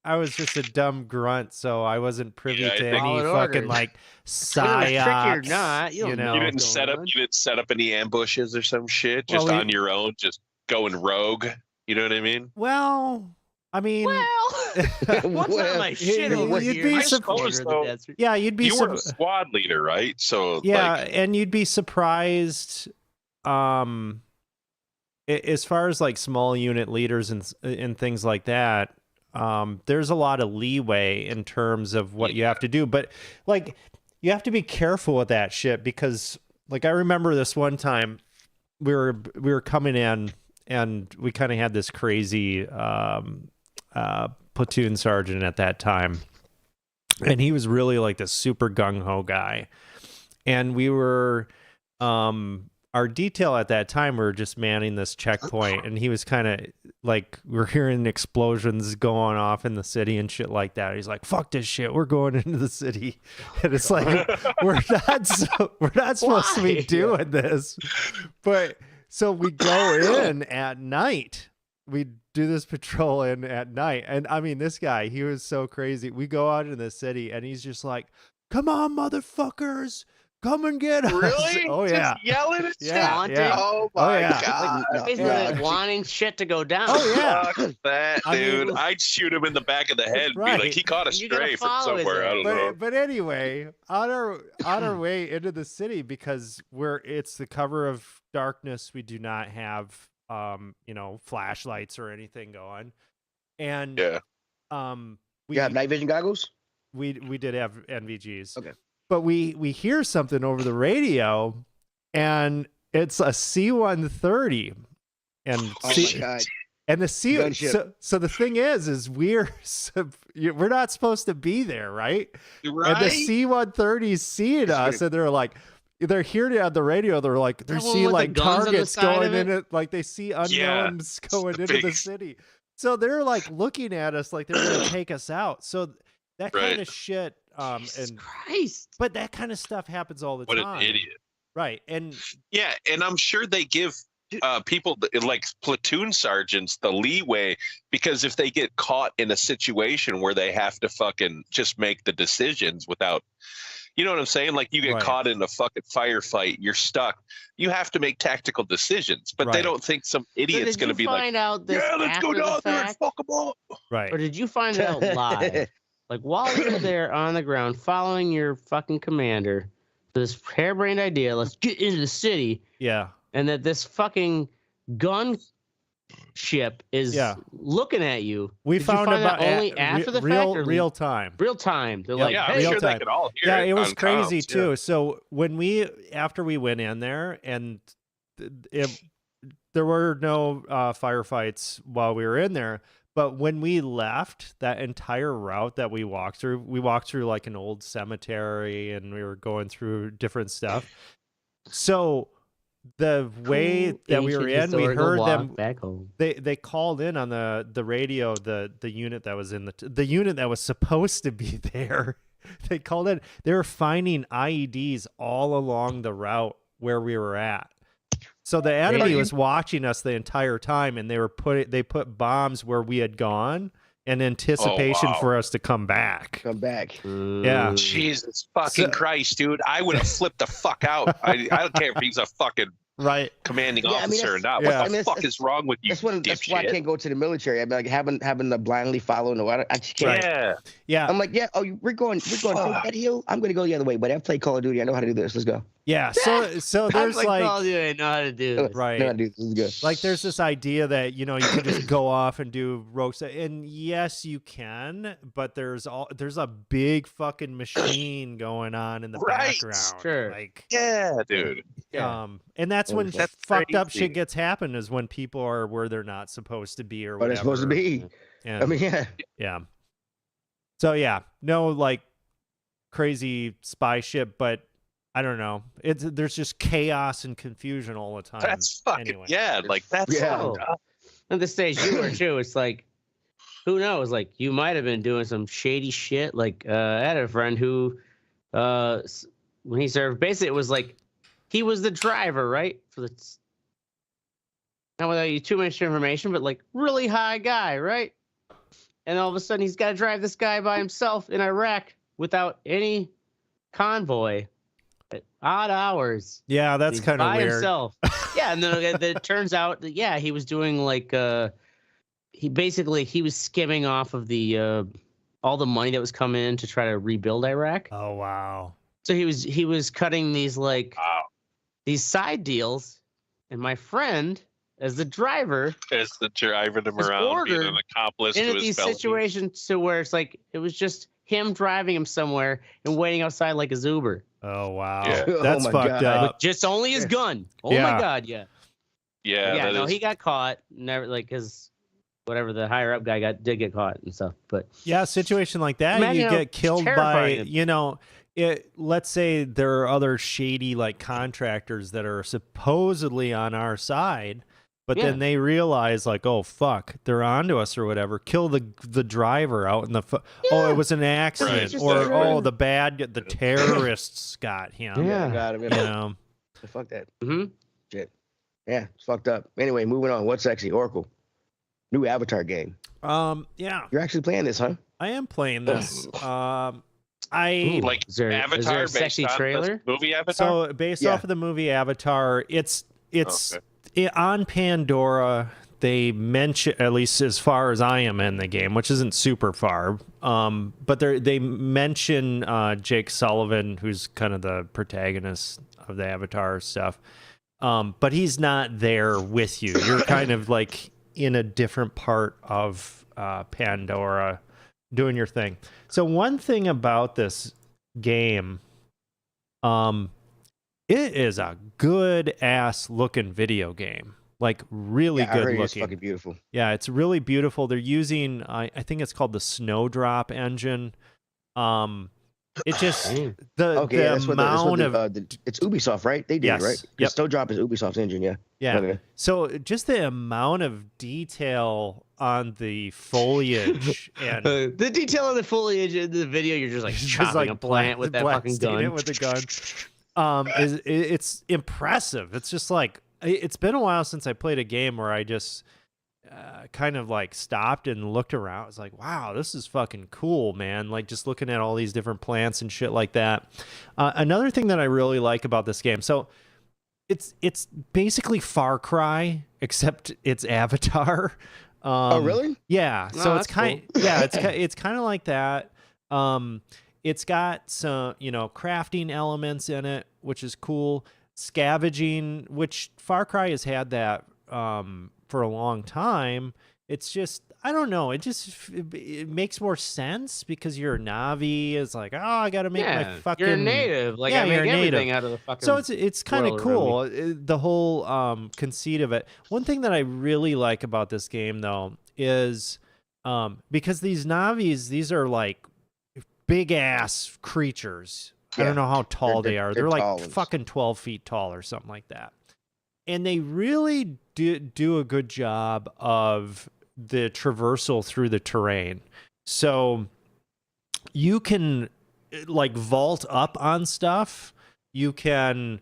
I was just a dumb grunt, so I wasn't privy to any fucking like psyops. Tricky or not, you didn't set up any ambushes or some shit just on your own, just going rogue. You know what I mean? Well, I mean, what's on my shit over you'd here? Be surprised. Yeah, you'd be. You were a squad leader, right? So yeah, and you'd be surprised. As far as like small unit leaders and things like that. There's a lot of leeway in terms of what you have to do, but like you have to be careful with that shit because like I remember this one time we were coming in and we kind of had this crazy platoon sergeant at that time, and he was really like this super gung-ho guy, and we were our detail at that time, we were just manning this checkpoint, and he was kind of like, we're hearing explosions going off in the city and shit like that. He's like, "Fuck this shit, we're going into the city," and it's like, we're not supposed to be doing this, but so we go in at night. We do this patrol in at night, and I mean, this guy, he was so crazy. We go out in the city, and he's just like, "Come on, motherfuckers. Come and get us." Really? Oh, yeah. Just yelling at yeah. Oh, my God. Basically wanting shit to go down. Oh, yeah. Fuck that, dude. I'd shoot him in the back of the head and be like, he caught a stray from somewhere. I don't know. But anyway, on our way into the city, because it's the cover of darkness, we do not have, flashlights or anything going. And we have night vision goggles? We did have NVGs. Okay. But we hear something over the radio, and it's a C-130, and my God. And the so the thing is we're not supposed to be there, right? Right. And the C-130s seeing us, and they're hearing it on the radio. They're like, they see like targets going in it, like they see unknowns going into the city. So they're like looking at us like they're gonna take us out. So that kind of shit. Christ. But that kind of stuff happens all the time. What an idiot. Right. And and I'm sure they give people like platoon sergeants the leeway, because if they get caught in a situation where they have to fucking just make the decisions without, You know what I'm saying? Like you get caught in a fucking firefight, you're stuck. You have to make tactical decisions, but they don't think some idiot's going to be like, yeah, let's go down there and fuck them up. Right. Or did you find it out live? Like while you're there on the ground following your fucking commander, this harebrained idea, let's get into the city. Yeah. And that this fucking gun ship is looking at you. We found about only after the fact or real time. Real time. They're like, hey, I'm sure they could all hear it. It was crazy comms, too. So when after we went in there and there were no firefights while we were in there, but when we left that entire route that we walked through like an old cemetery and we were going through different stuff. So the way that we were in, we heard them back home. They called in on the radio, the unit that was in the unit that was supposed to be there. They called in. They were finding IEDs all along the route where we were at. So the enemy was watching us the entire time, and they put bombs where we had gone in anticipation for us to come back. Yeah. Jesus fucking Christ, dude. I would have flipped the fuck out. I don't care if he's a fucking commanding officer or not. What the fuck is wrong with you? That's why I can't go to the military. I mean, like having to blindly follow. No, I just can't. Yeah. I'm like, we're going that hill. I'm going to go the other way. But I've played Call of Duty. I know how to do this. Let's go. Yeah. So there's Call of Duty. I know how to do this. Right. Know how to do this. This is good. Like there's this idea that you can just go off and do rogue stuff, and yes, you can, but there's a big fucking machine going on in the background. Sure. Like dude. Yeah. And that's when fucked up shit gets happen is when people are where they're not supposed to be or whatever. They're supposed to be. And, I mean, yeah. So no like crazy spy ship, but I don't know. There's just chaos and confusion all the time. That's fucking anyway. that's At the stage you were too, it's like, who knows? Like you might have been doing some shady shit. Like I had a friend who, when he served, basically it was like he was the driver, right? For the not without you too much information, but like really high guy, right? And all of a sudden he's got to drive this guy by himself in Iraq without any convoy. At odd hours. Yeah, that's kind of weird. Himself. Yeah, and then it turns out that he was doing like he was skimming off of the all the money that was coming in to try to rebuild Iraq. Oh wow. So he was cutting these these side deals, and my friend as the driver them around, being an accomplice to his these situations to where it's like it was just him driving him somewhere and waiting outside like a Uber. Oh wow, yeah. That's fucked up. With just only his gun. Oh my god, yeah. No, he got caught. Never because whatever the higher up guy did get caught and stuff. But yeah, a situation like that, you get killed by let's say there are other shady like contractors that are supposedly on our side. But then they realize, like, oh, fuck, they're onto us or whatever. Kill the driver out in the... Oh, it was an accident. Or, the terrorists got him. Yeah, got him. Fuck that. Mm-hmm. Shit. Yeah, it's fucked up. Anyway, moving on. What's sexy? Oracle. New Avatar game. Yeah. You're actually playing this, huh? I am playing this. Is there Avatar a sexy trailer? Movie Avatar? So, based off of the movie Avatar, it's... On Pandora, they mention, at least as far as I am in the game, which isn't super far, but they mention Jake Sullivan, who's kind of the protagonist of the Avatar stuff, but he's not there with you. You're kind of like in a different part of Pandora doing your thing. So one thing about this game, it is a good ass looking video game. Like really good looking. It's fucking beautiful. Yeah, it's really beautiful. They're using I think it's called the Snowdrop engine. It just the amount of it's Ubisoft, right? They did, right? Yep. Snowdrop is Ubisoft's engine, yeah. Yeah. Okay. So just the amount of detail on the foliage and the detail of the foliage in the video, you're just like chopping a plant with that fucking gun. With the gun. It's impressive. It's just like it's been a while since I played a game where I just kind of like stopped and looked around. I was like, wow, this is fucking cool, man. Like just looking at all these different plants and shit like that. Another thing that I really like about this game, so it's basically Far Cry, except it's Avatar. Oh, really? Yeah. So it's kind cool. it's kind of like that. It's got some, crafting elements in it, which is cool. Scavenging, which Far Cry has had that for a long time. It's just, I don't know, it makes more sense because you're a Navi. It's like, oh, I got to make my fucking... You're a native. Like, I make everything out of the fucking... So it's kind of cool, the whole conceit of it. One thing that I really like about this game, though, is because these Navis, these are like big-ass creatures. I don't know how tall they are. They're like fucking 12 feet tall or something like that. And they really do a good job of the traversal through the terrain. So you can like vault up on stuff. You can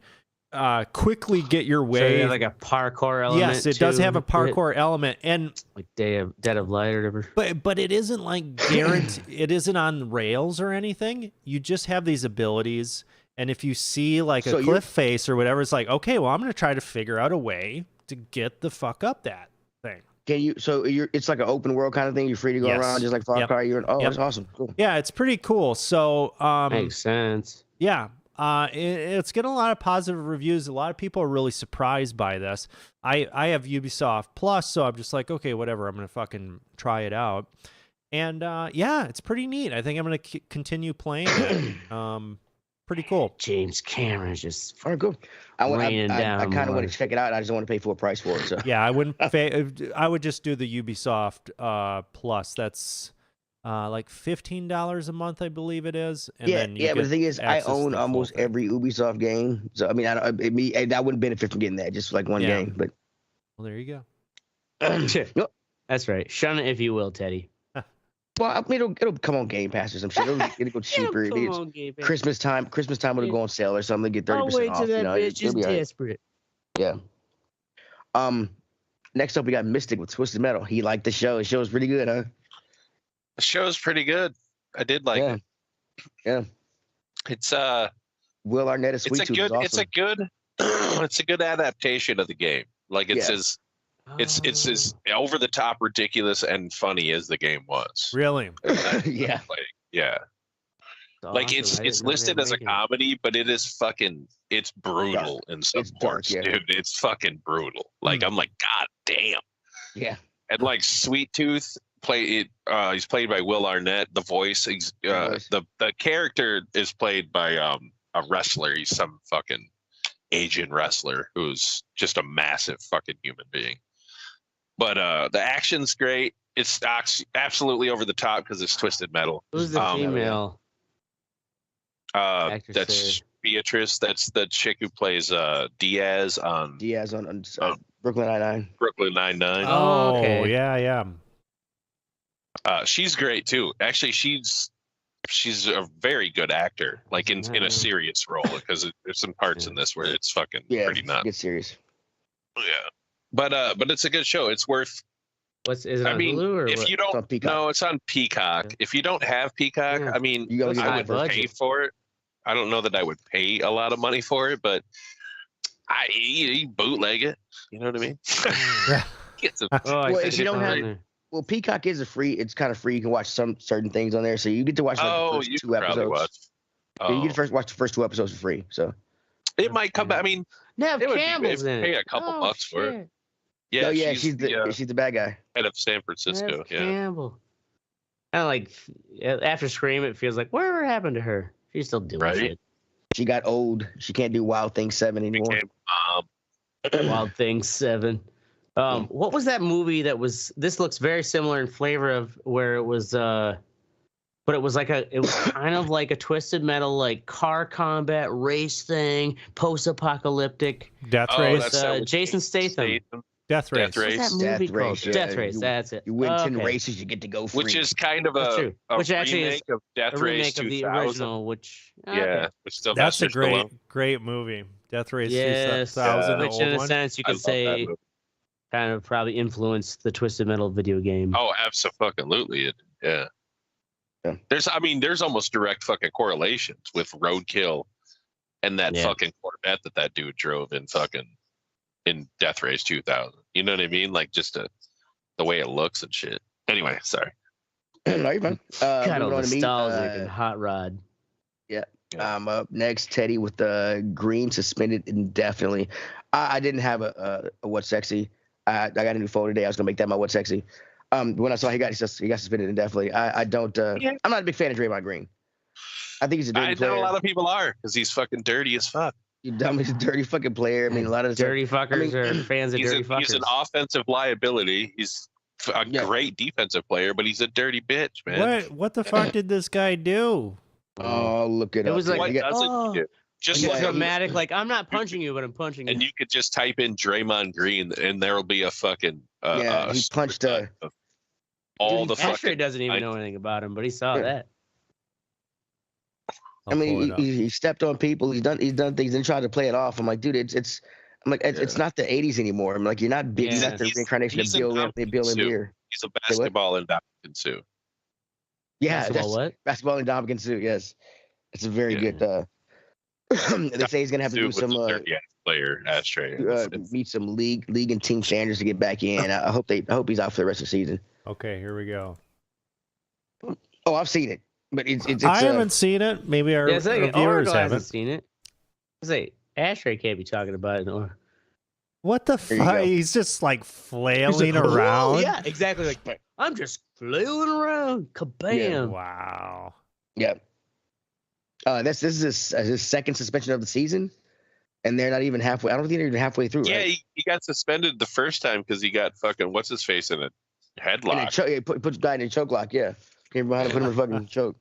quickly get your way. So like a parkour element. Yes, it does have a parkour element, and like Dead of Light or whatever. But it isn't like guaranteed. It isn't on rails or anything. You just have these abilities. And if you see like a cliff face or whatever, it's like, okay, well, I'm going to try to figure out a way to get the fuck up that thing. Can you? So it's like an open world kind of thing. You're free to go around just like Far Cry. That's awesome. Cool. Yeah, it's pretty cool. So makes sense. Yeah, it's getting a lot of positive reviews. A lot of people are really surprised by this. I have Ubisoft Plus, so I'm just like, okay, whatever. I'm going to fucking try it out. And yeah, it's pretty neat. I think I'm going to continue playing it. Pretty cool. James Cameron's just cool. I kind of want to check it out. I just don't want to pay full price for it. So yeah, I wouldn't I would just do the Ubisoft Plus. That's like $15 a month, I believe it is. And then but the thing is, I own almost every Ubisoft game. So I mean, I wouldn't benefit from getting that, just like one game. But well, there you go. That's right. Shun it if you will, Teddy. Well, I mean, it'll come on Game Pass or some shit. It'll go cheaper. Christmas time it'll go on sale or something. Get 30% off. I'll wait till that bitch is desperate. Yeah. Next up we got Mystic with Twisted Metal. He liked the show. The show's pretty good, huh? The show's pretty good. I did like it. Yeah. It's Will Arnett is Sweet Tooth. It's a good adaptation of the game. Like it's as over the top ridiculous and funny as the game was. Really? Yeah. Like it's listed as a comedy, but it's brutal in some parts, dude. It's fucking brutal. Like I'm like, God damn. Yeah. And like Sweet Tooth he's played by Will Arnett. The voice, the character is played by a wrestler. He's some fucking Asian wrestler who's just a massive fucking human being. But the action's great. It's absolutely over the top because it's Twisted Metal. Who's the female? That's Beatrice. That's the chick who plays Diaz on Brooklyn Nine-Nine. Brooklyn Nine-Nine. Oh, okay. Yeah. She's great too. Actually, she's a very good actor. Like in a serious role, because there's some parts in this where it's fucking pretty nuts. Get serious. Yeah. But it's a good show. It's worth. Is it on Hulu or if what? you don't, no, it's on Peacock. Yeah. If you don't have Peacock, I mean, I would pay for it. I don't know that I would pay a lot of money for it, but you bootleg it. You know what I mean? If you don't have, Peacock is it's kind of free. You can watch some certain things on there, so you get to watch the first 2 episodes. You get to watch the first 2 episodes for free. So it might come back. I mean, Campbell's in it. Pay a couple bucks for it. Yeah, she's the bad guy. Head of San Francisco. Nev Campbell. Kind of like after Scream, it feels like whatever happened to her. She's still doing shit. She got old. She can't do Wild Things 7 anymore. Wild Things 7. What was that movie that was? This looks very similar in flavor of where it was. But it was kind of like a Twisted Metal, like car combat race thing, post-apocalyptic. Death Race. Jason Statham. Death Race. What's that movie called? Death Race. That's it. You win 10 races, you get to go free. Which is kind of a remake of Death Race 2000. Of the original, which still that's a great movie. Death Race 2000. Which in a sense you could say kind of probably influenced the Twisted Metal video game. Oh, absolutely. Yeah. There's almost direct fucking correlations with Roadkill and that fucking Corvette that dude drove in Death Race 2000. You know what I mean? Like just the way it looks and shit. Anyway, sorry. No, you're fine. Kind of nostalgic and hot rod. Yeah. Up next, Teddy with the green suspended indefinitely. I didn't have a what's sexy. I got a new phone today. I was gonna make that my what's sexy. When I saw he got suspended indefinitely, I don't. I'm not a big fan of Draymond Green. I think he's a dirty player. I know a lot of people are because he's fucking dirty as fuck. You dumb, he's a dirty fucking player. I mean, a lot of dirty fuckers are fans of dirty fuckers. He's an offensive liability. He's a great defensive player, but he's a dirty bitch, man. What the fuck did this guy do? Oh, look at it. It was like, what doesn't he do? Just like dramatic, like I'm not punching you, but I'm punching you. And you could just type in Draymond Green, and there will be a fucking he punched all the fucking. Ashtray doesn't even know anything about him, but he saw that. I mean, he stepped on people. He's done things and tried to play it off. I'm like, dude, it's not the '80s anymore. I'm like, you're not big. You're not the reincarnation of Bill Lambier. He's a basketball in Dominican Sue. Yeah, what? Basketball in Dominican Sue. Yes, it's a very good. They say he's gonna have to do some player Ashtray. Meet some league and team standards to get back in. I hope he's out for the rest of the season. Okay, here we go. Oh, I've seen it, but it's I haven't seen it. Maybe our viewers haven't seen it. I say Ashtray can't be talking about it. Or what the fuck? He's just like flailing around. Oh, yeah, exactly. Like I'm just flailing around. Kabam! Yeah, wow. Yeah. This is his second suspension of the season, and they're not even halfway. I don't think they're even halfway through. Yeah, right? he got suspended the first time because he got fucking what's his face in a headlock. He put the guy in a choke lock. Yeah, came behind and put him in a fucking choke.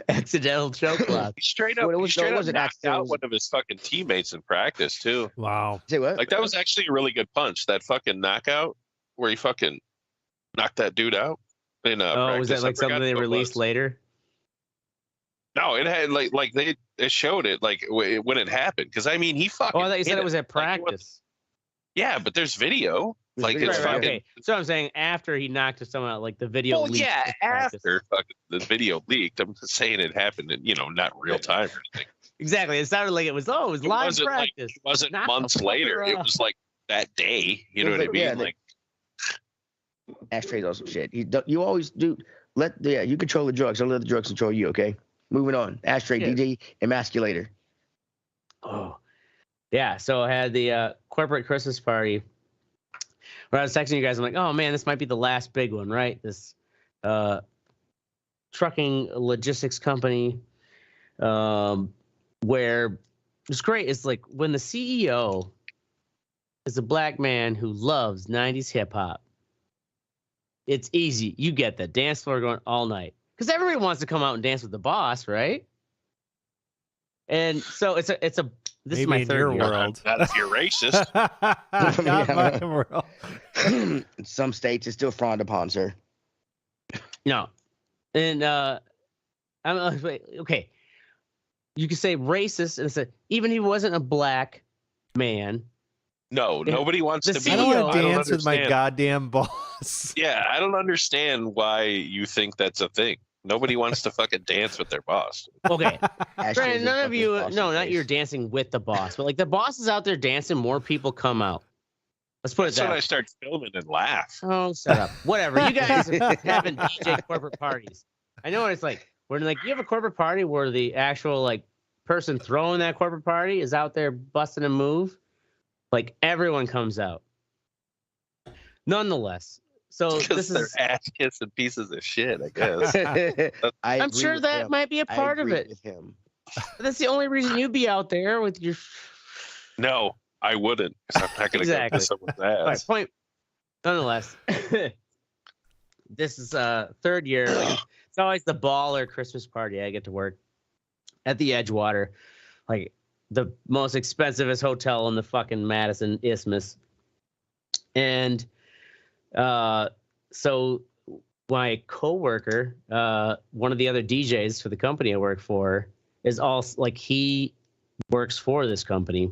Accidental choke lock. He straight up knocked out one of his fucking teammates in practice too. Wow. Say what? Like that was actually a really good punch. That fucking knockout where he fucking knocked that dude out. Was that like something they released later? No, it had like they showed it like when it happened because I mean he fucking. Oh, I thought you said it was at practice. Yeah, but there's video. Like it's fucking. Okay. So I'm saying after he knocked someone out, like the video. Well, yeah, after fucking the video leaked. I'm just saying it happened in not real time or anything. Exactly. It sounded like it was live practice. It wasn't months later. It was like that day. You know what I mean? Yeah, like Ashtray's awesome shit. You always do. You control the drugs. Don't let the drugs control you. Okay. Moving on. Ashtray, DJ, emasculator. Oh, yeah. So I had the corporate Christmas party where I was texting you guys. I'm like, oh, man, this might be the last big one, right? This trucking logistics company where it's great. It's like when the CEO is a black man who loves 90s hip hop. It's easy. You get the dance floor going all night. Because everybody wants to come out and dance with the boss, right? And so this Maybe is my in third your year. world. Not if you're racist. Not my world. In some states, it's still frowned upon, sir. No. And okay. You could say racist and say even if he wasn't a black man. No, nobody wants to be. I don't want to dance with my goddamn boss. Yeah, I don't understand why you think that's a thing. Nobody wants to fucking dance with their boss. Okay. Brandon, none of you, not you're dancing with the boss, but like the boss is out there dancing, more people come out. Let's put it that way. That's when I start filming and laugh. Oh, shut up. Whatever. You guys are having DJ corporate parties. I know what it's like. When like you have a corporate party where the actual like person throwing that corporate party is out there busting a move. Like everyone comes out. Nonetheless, so this is they're ass kissing pieces of shit. I guess. I'm sure that might be a part of it. That's the only reason you'd be out there with your. No, I wouldn't. I'm not going to go kiss someone's ass. All right, point. Nonetheless, this is third year. Like, it's always the baller Christmas party. I get to work at the Edgewater, like the most expensivest hotel in the fucking Madison Isthmus. And so my coworker, one of the other DJs for the company I work for, is also like he works for this company.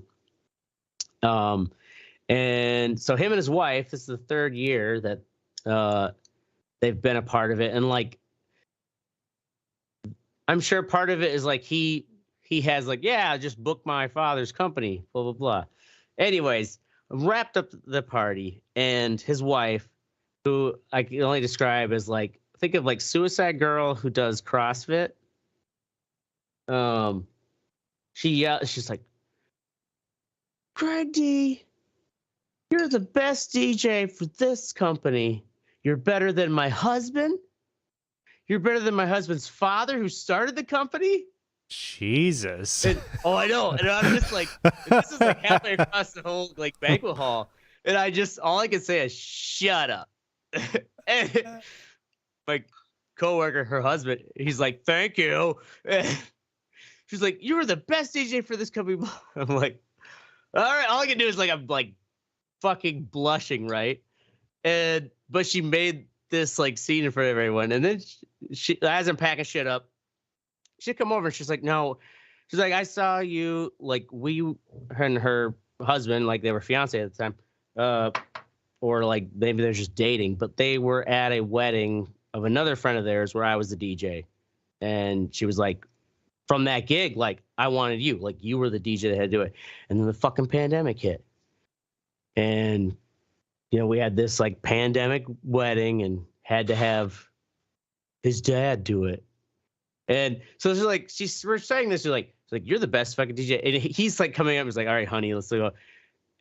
And so him and his wife, this is the third year that they've been a part of it. And like, I'm sure part of it is like he has like, yeah, just book my father's company, blah, blah, blah. Anyways, wrapped up the party, and his wife, who I can only describe as like, think of like Suicide Girl who does CrossFit. She's like, Greg D, you're the best DJ for this company. You're better than my husband. You're better than my husband's father who started the company. Jesus. And, oh, I know. And I'm just like, this is like halfway across the whole like banquet hall. And all I can say is, shut up. And my coworker, her husband, he's like, thank you. She's like, you were the best DJ for this company. I'm like, all right. All I can do is like, I'm like fucking blushing, right? But she made this like scene in front of everyone. And then she as I'm packing shit up, she'd come over and she's like, no. She's like, I saw you, like her and her husband, like they were fiance at the time. Or like maybe they're just dating, but they were at a wedding of another friend of theirs where I was the DJ. And she was like, from that gig, like I wanted you, like you were the DJ that had to do it. And then the fucking pandemic hit. And, you know, we had this like pandemic wedding and had to have his dad do it. And so it's like, we're saying this, she's like, you're the best fucking DJ. And he's like coming up, he's like, all right, honey, let's go.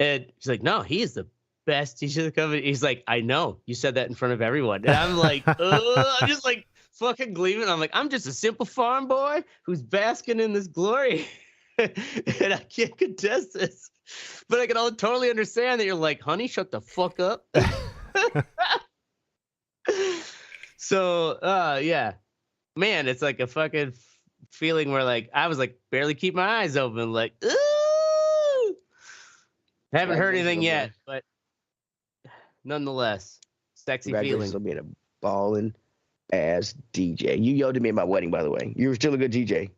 And she's like, no, he is the best DJ of the company. He's like, I know, you said that in front of everyone. And I'm like, I'm just like fucking gleaming. I'm like, I'm just a simple farm boy who's basking in this glory. And I can't contest this. But I can totally understand that you're like, honey, shut the fuck up. So, yeah. Man, it's like a fucking feeling where like I was like barely keep my eyes open, like, ooh. Haven't heard anything yet, but nonetheless, sexy feeling. For being a balling ass DJ. You yelled at me at my wedding, by the way. You were still a good DJ.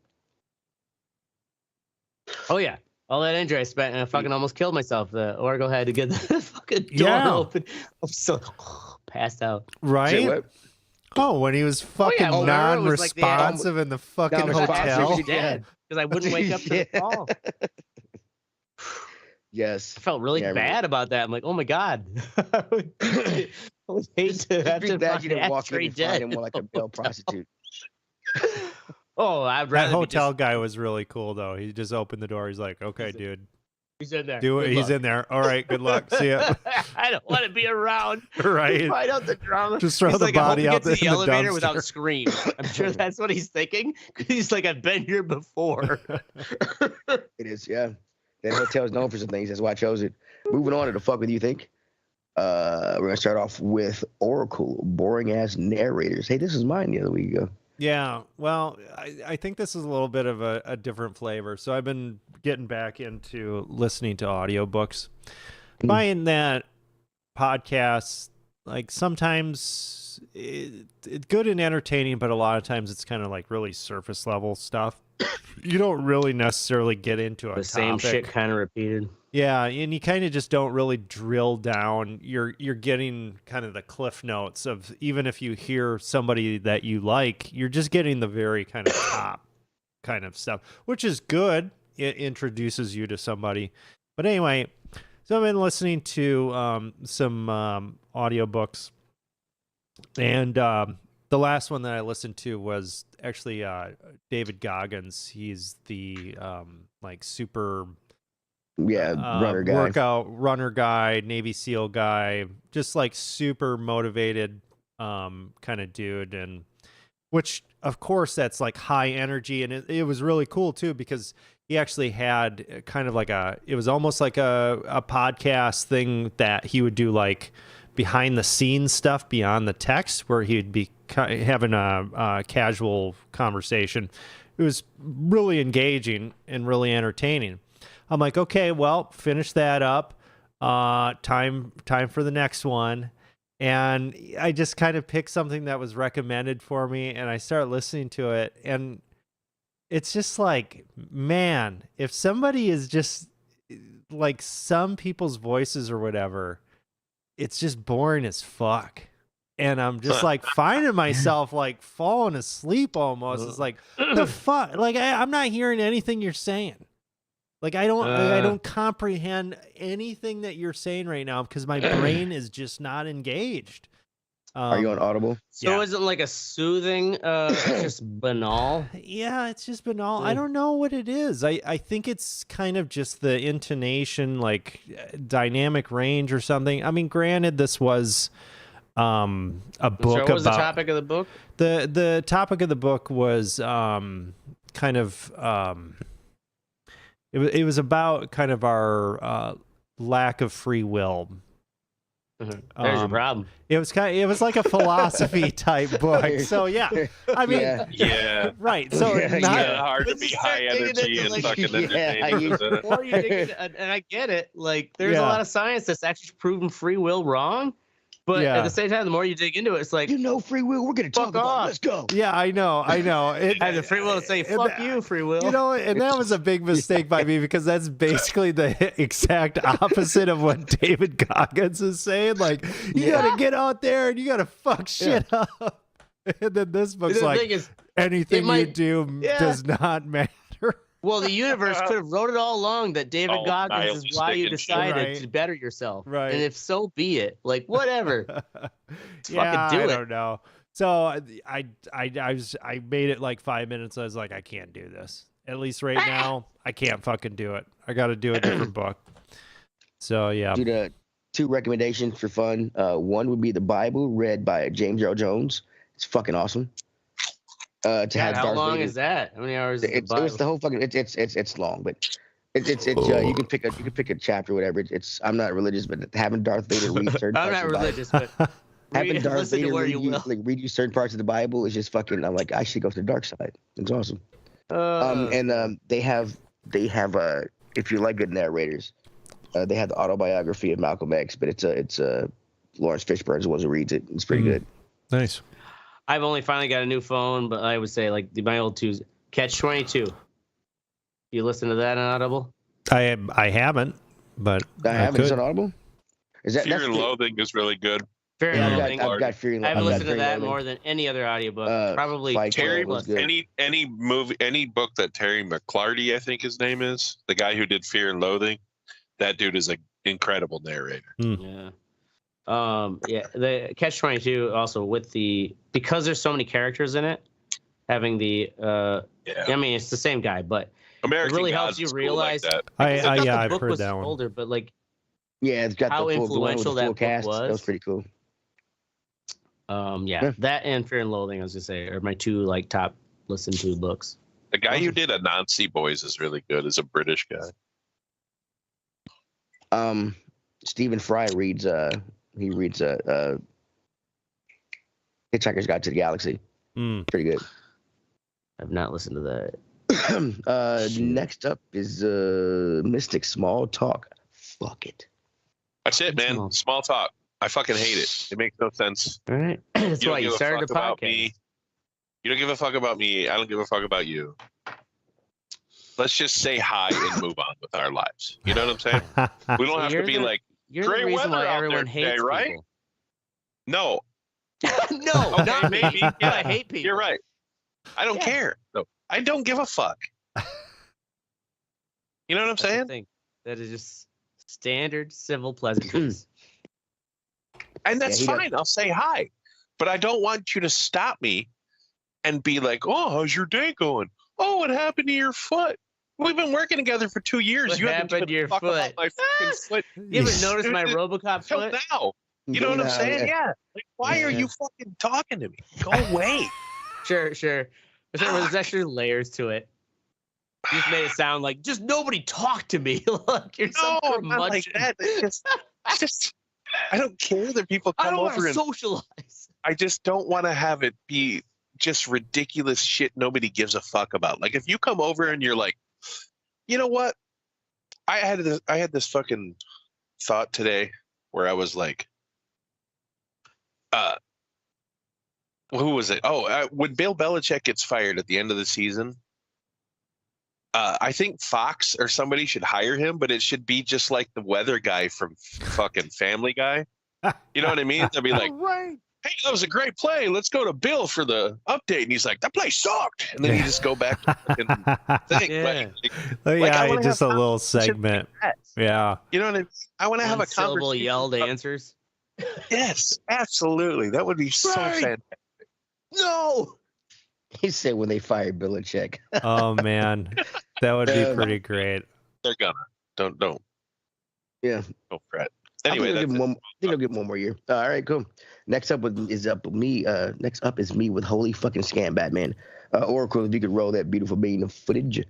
Oh yeah, all that energy I spent, and I fucking almost killed myself. The Oracle had to get the fucking door open. I'm so passed out. Right. Oh, when he was fucking non-responsive in the fucking hotel. Dead because I wouldn't wake up to the call. Yes. I felt really bad about that. I'm like, oh my God. I would hate to have to you didn't walk in and find him like a male prostitute. Oh, I'd rather that hotel guy was really cool though. He just opened the door. He's like, okay, dude. He's in there. Do it. He's in there. All right. Good luck. See ya. I don't want to be around. Right. Find out the drama. Just throw the body out the elevator without scream. I'm sure that's what he's thinking. He's like, I've been here before. It is, yeah. That hotel's known for some things. That's why I chose it. Moving on to the fuck with you think. We're gonna start off with Oracle, boring ass narrators. Hey, this is mine the other week ago. Yeah, well, I think this is a little bit of a different flavor. So I've been getting back into listening to audiobooks. Buying that podcasts, like sometimes it's good and entertaining, but a lot of times it's kind of like really surface level stuff. You don't really necessarily get into a the same shit kind of repeated. Yeah, and you kind of just don't really drill down. You're getting kind of the cliff notes of, even if you hear somebody that you like, you're just getting the very kind of top kind of stuff, which is good. It introduces you to somebody. But anyway, so I've been listening to some audiobooks, and the last one that I listened to was actually David Goggins. He's the like super workout runner guy, Navy SEAL guy, just like super motivated kind of dude, and which of course that's like high energy, and it was really cool too because he actually had kind of like it was almost like a podcast thing that he would do, like behind the scenes stuff beyond the text, where he'd be having a casual conversation. It was really engaging and really entertaining. I'm like, okay, well, finish that up. Time for the next one. And I just kind of picked something that was recommended for me, and I start listening to it, and it's just like, man, if somebody is just like some people's voices or whatever, it's just boring as fuck. And I'm just like finding myself like falling asleep almost. It's like the fuck, like I'm not hearing anything you're saying. Like I don't comprehend anything that you're saying right now because my brain is just not engaged. Are you on Audible? So is it like a soothing, just banal? Yeah, it's just banal. I don't know what it is. I think it's kind of just the intonation, like dynamic range or something. I mean, granted, this was a book What was the topic of the book? The topic of the book was kind of it was about kind of our lack of free will. There's your problem. It was like a philosophy type book. So yeah, I mean, right. So hard to be high energy and fucking entertaining. And I get it. Like there's a lot of science that's actually proven free will wrong. But at the same time, the more you dig into it, it's like free will. We're gonna talk about. Let's go. Yeah, I know. I have the free will to say fuck you, free will. You know, and that was a big mistake by me because that's basically the exact opposite of what David Goggins is saying. Like, you gotta get out there and you gotta fuck shit up. And then this book's like, anything you do does not matter. Well, the universe could have wrote it all along that David Goggins is why you decided to better yourself. Right. And if so be it, like whatever. Fucking do it. I don't know. So I made it like 5 minutes. I was like, I can't do this. At least right now, I can't fucking do it. I got to do a different book. So yeah. Dude, 2 recommendations for fun. One would be the Bible, read by James Earl Jones. It's fucking awesome. How long is that? How many hours? It's the whole fucking. It's long, but it's you can pick a chapter, whatever. I'm not religious, but having Darth Vader read certain. I'm not religious, but having Darth Vader read you certain parts of the Bible is just fucking. I'm like, I should go to the dark side. It's awesome. They have if you like good narrators, they have the autobiography of Malcolm X, but it's Lawrence Fishburne's the one who reads it. It's pretty good. Nice. I've only finally got a new phone, but I would say like my old twos. Catch-22. You listen to that on Audible? I haven't, but I haven't. It's on Audible. Is that Fear and Loathing is really good. Fear and Loathing. I've got Fear and Loathing. I've listened to that more than any other audiobook. Probably Terry. Any movie, any book that Terry McClarty, I think his name is, the guy who did Fear and Loathing. That dude is an incredible narrator. Yeah. The Catch-22 also because there's so many characters in it, having I mean it's the same guy, but American it really Gods helps you realize like that. I've heard that one. Older, but like it's got how the full, influential that cast. was. That was pretty cool. That and Fear and Loathing, I was gonna say, are my 2 like top listened to books. The guy who did Anansi Boys is really good. Is a British guy. Stephen Fry reads Hitchhiker's Guide to the Galaxy. Pretty good. I've not listened to that. Next up is Mystic Small Talk. Fuck it. That's it, man. Small talk. I fucking hate it. It makes no sense. All right. That's why you started the podcast. You don't give a fuck about me. I don't give a fuck about you. Let's just say hi and move on with our lives. You know what I'm saying? We don't have to be like, you're the reason why everyone hates today, right? people. No. No, okay, not maybe. Yeah, I hate people. You're right. I don't care. No, I don't give a fuck. You know what I'm saying? That is just standard civil pleasantries. And that's fine. I'll say hi. But I don't want you to stop me and be like, oh, how's your day going? Oh, what happened to your foot? We've been working together for 2 years. What you happened to your foot? About my fucking foot. You ever noticed my RoboCop foot? Now. You know what I'm saying? Yeah. Like, why are you fucking talking to me? Go away. Sure. There's actually layers to it. You just made it sound like just nobody talk to me. Look, you're so not like that. It's just I don't care that people come over and socialize. I just don't want to have it be just ridiculous shit nobody gives a fuck about. Like if you come over and you're like, you know what? I had this fucking thought today where I was like, who was it? Oh, when Bill Belichick gets fired at the end of the season, I think Fox or somebody should hire him, but it should be just like the weather guy from fucking Family Guy. You know what I mean? They'll be like, Right. hey, that was a great play. Let's go to Bill for the update. And he's like, that play sucked. And then you just go back to the fucking thing. Yeah. Yeah, just a little segment. Yeah. You know what I mean? I want to have a conversation. Yelled answers. Yes, absolutely. That would be so fantastic. No. He said when they fired Belichick. Oh man, that would be pretty great. They're gonna. Don't. Yeah. Don't fret. Anyway, I think they'll get one more year. All right, cool. Next up is me. Next up is me with Holy Fucking Scam Batman. Oracle, if you could roll that beautiful bean of footage.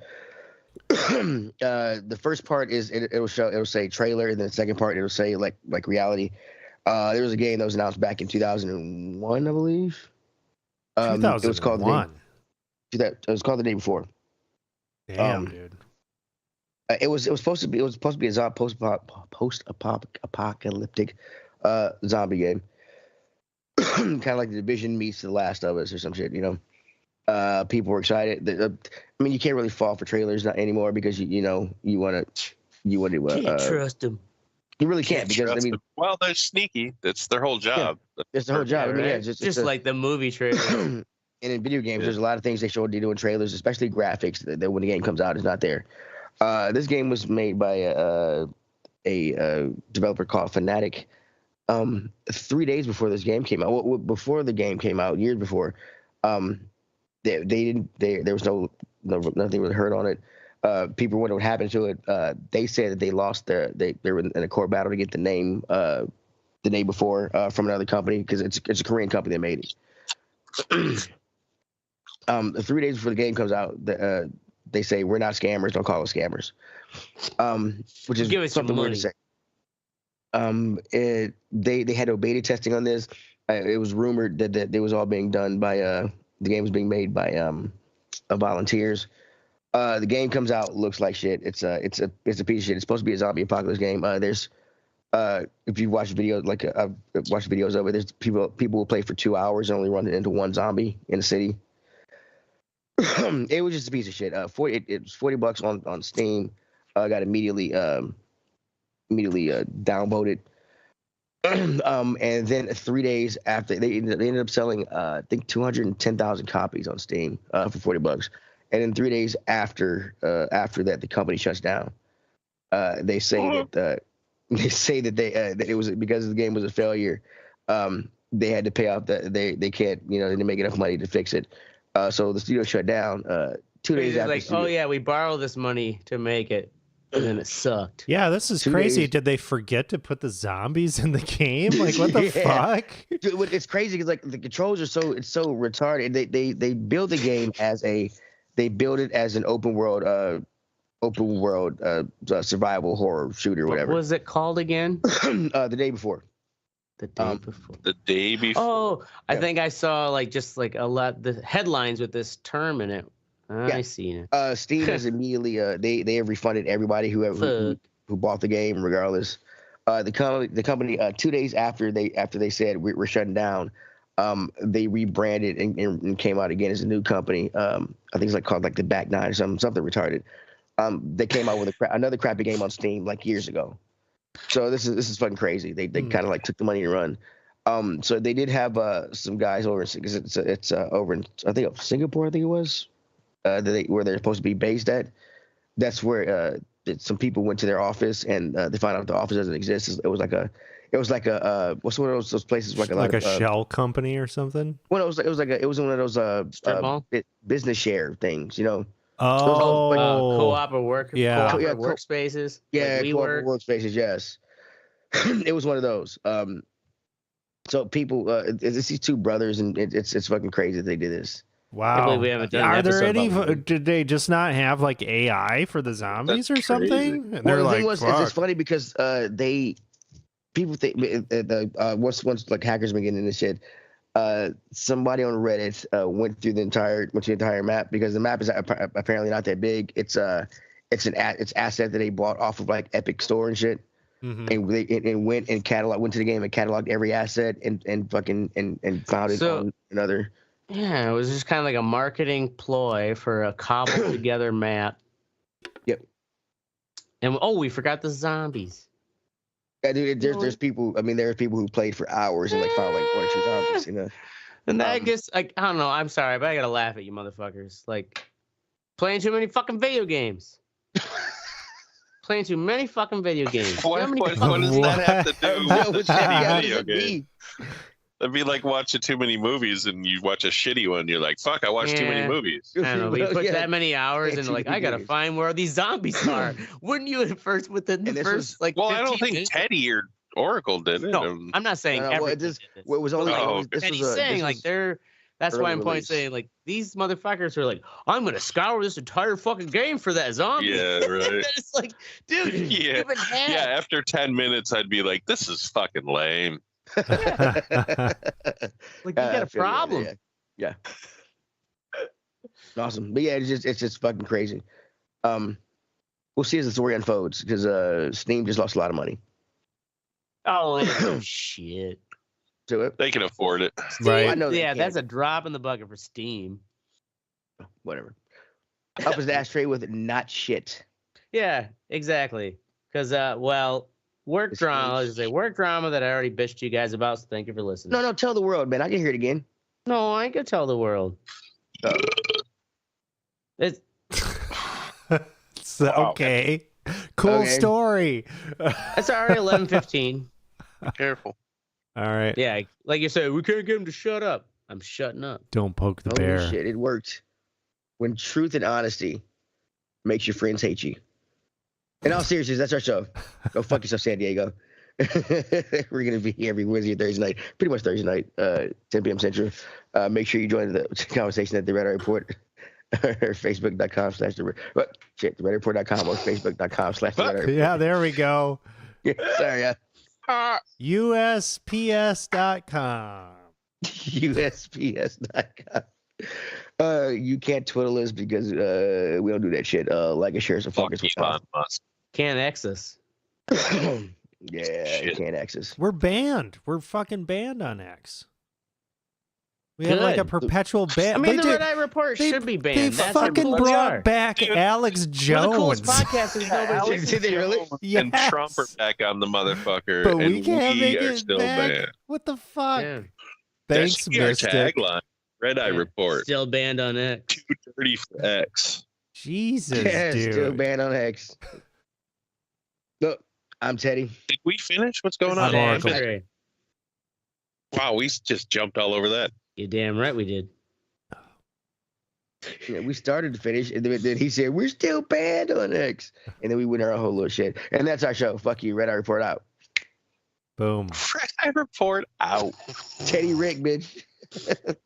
The first part is it'll say trailer, and then the second part it'll say like reality. There was a game that was announced back in 2001, I believe. 2001. It was called the day before. Damn, dude. It was supposed to be a post-apocalyptic zombie game, kind of like The Division meets The Last of Us or some shit. You know, people were excited. I mean, you can't really fall for trailers anymore because you want to Can't trust them. You really can't because I mean, well, they're sneaky. That's their whole job. Yeah, it's their whole job. Right? I mean, yeah, just like the movie trailer. And in video games, there's a lot of things they show you do in trailers, especially graphics that when the game comes out is not there. This game was made by a developer called Fnatic. 3 days before this game came out, before the game came out, years before, there was nothing was heard on it. People wondered what happened to it. They said that they lost they were in a court battle to get the name the day before from another company because it's a Korean company that made it. 3 days before the game comes out, they say we're not scammers. Don't call us scammers. Which is something weird to say. They had no beta testing on this. It was rumored that it was all being done by the game was being made by volunteers. The game comes out, looks like shit. It's a piece of shit. It's supposed to be a zombie apocalypse game. There's if you watch videos I've watched videos of it, there's people will play for 2 hours and only run into one zombie in a city. It was just a piece of shit. It was $40 on Steam. Got immediately downvoted. And then 3 days after, they ended up selling I think 210,000 copies on Steam for $40. And then 3 days after that, the company shuts down. They say that that it was because the game was a failure. They had to pay off they can't they didn't make enough money to fix it. So the studio shut down 2 days after. Like, oh yeah, we borrowed this money to make it, and then it sucked. Yeah, this is crazy. Did they forget to put the zombies in the game? Like, what the fuck? Dude, it's crazy because like the controls are so retarded. They build the game as an open world survival horror shooter, whatever. What was it called again? The day before. The day before. The day before. Oh, I think I saw just a lot the headlines with this term in it. I seen it. Steam has immediately they have refunded everybody who bought the game regardless. The company 2 days after they said we're shutting down, they rebranded and came out again as a new company. I think it's called the Back Nine or something retarded. They came out with another crappy game on Steam years ago. So this is fucking crazy. They kind of took the money and run. So they did have some guys over because it's over in I think Singapore. I think it was where they're supposed to be based at. That's where some people went to their office and they found out the office doesn't exist. It was like a what's one of those places like a shell company or something. Well, it was one of those business share things, Oh, co-op or workspaces. Yeah, co-op or workspaces. Yes, it was one of those. So people, it's these two brothers, and it's fucking crazy that they did this. Wow. I believe we haven't done Are there any? Did they just not have AI for the zombies or something? And well, the thing was, it's funny because people think once hackers been getting into this shit. Somebody on Reddit went through the entire map because the map is apparently not that big. It's asset that they bought off of Epic Store and shit. Mm-hmm. And went to the game and cataloged every asset and found it on another. Yeah, it was just kind of like a marketing ploy for a cobbled together map. And we forgot the zombies. Yeah, dude, there's people. I mean, there are people who played for hours and like found like 1 or 2 zombies. You know. And I guess like I don't know. I'm sorry, but I gotta laugh at you, motherfuckers. Like playing too many fucking video games. Playing too many fucking video games. What does that have to do with shitty video games? That'd be like watching too many movies and you watch a shitty one. You're like, fuck, I watched too many movies. I don't know. But you put that many hours and like, I gotta find where these zombies are. Wouldn't you at first within the first like? Well, I don't think Teddy or Oracle did it. No, I'm not saying everything. It was only. Teddy's saying like they're. That's why I'm saying like these motherfuckers are like, I'm gonna scour this entire fucking game for that zombie. Yeah, right. And it's like, dude, yeah. After 10 minutes, I'd be like, this is fucking lame. Like you got a problem. Yeah. Awesome, but yeah, it's just fucking crazy. We'll see as the story unfolds because Steam just lost a lot of money. Oh shit. To it. They can afford it. Right. I know that's a drop in the bucket for Steam. Whatever. Up his ashtray with not shit. Yeah, exactly. Because work drama that I already bitched you guys about, so thank you for listening. No, tell the world, man. I can hear it again. No, I ain't gonna tell the world. It's okay. Cool story. It's already 11:15. Be careful. All right. Yeah, like you said, we can't get him to shut up. I'm shutting up. Don't poke the bear. Shit, it worked. When truth and honesty makes your friends hate you. In all seriousness, that's our show. Go fuck yourself, San Diego. We're gonna be here every Wednesday, Thursday night, pretty much Thursday night, 10 p.m. Central. Make sure you join the conversation at the Red Eye Report. Facebook.com/the redreport.com or Yeah, there we go. Yeah, sorry. USPS.com. USPS.com. You can't twiddle us because we don't do that shit. Like and share, so focus. Can't access. Yeah, you can't access. We're banned. We're fucking banned on X. We have like a perpetual ban. I mean, the Red Eye Report should be banned. They That's fucking brought back Alex Jones. One of the coolest podcasts is nobody. Did they really? Yes. And Trump are back on the motherfucker. But we can't make it still back. banned. What the fuck? Yeah. Thanks, That's our Mystic. tagline. Red Eye Report. Still banned on X. Too dirty for X. Jesus, Yeah, dude. still banned on X. Look, I'm Teddy. Did we finish? What's going on? Wow, we just jumped all over that. You're damn right we did. Yeah, we started to finish, and then he said, we're still banned on X. And then we went our whole little shit. And that's our show. Fuck you. Red Eye Report out. Boom. Red Eye Report out. Teddy Rick, bitch.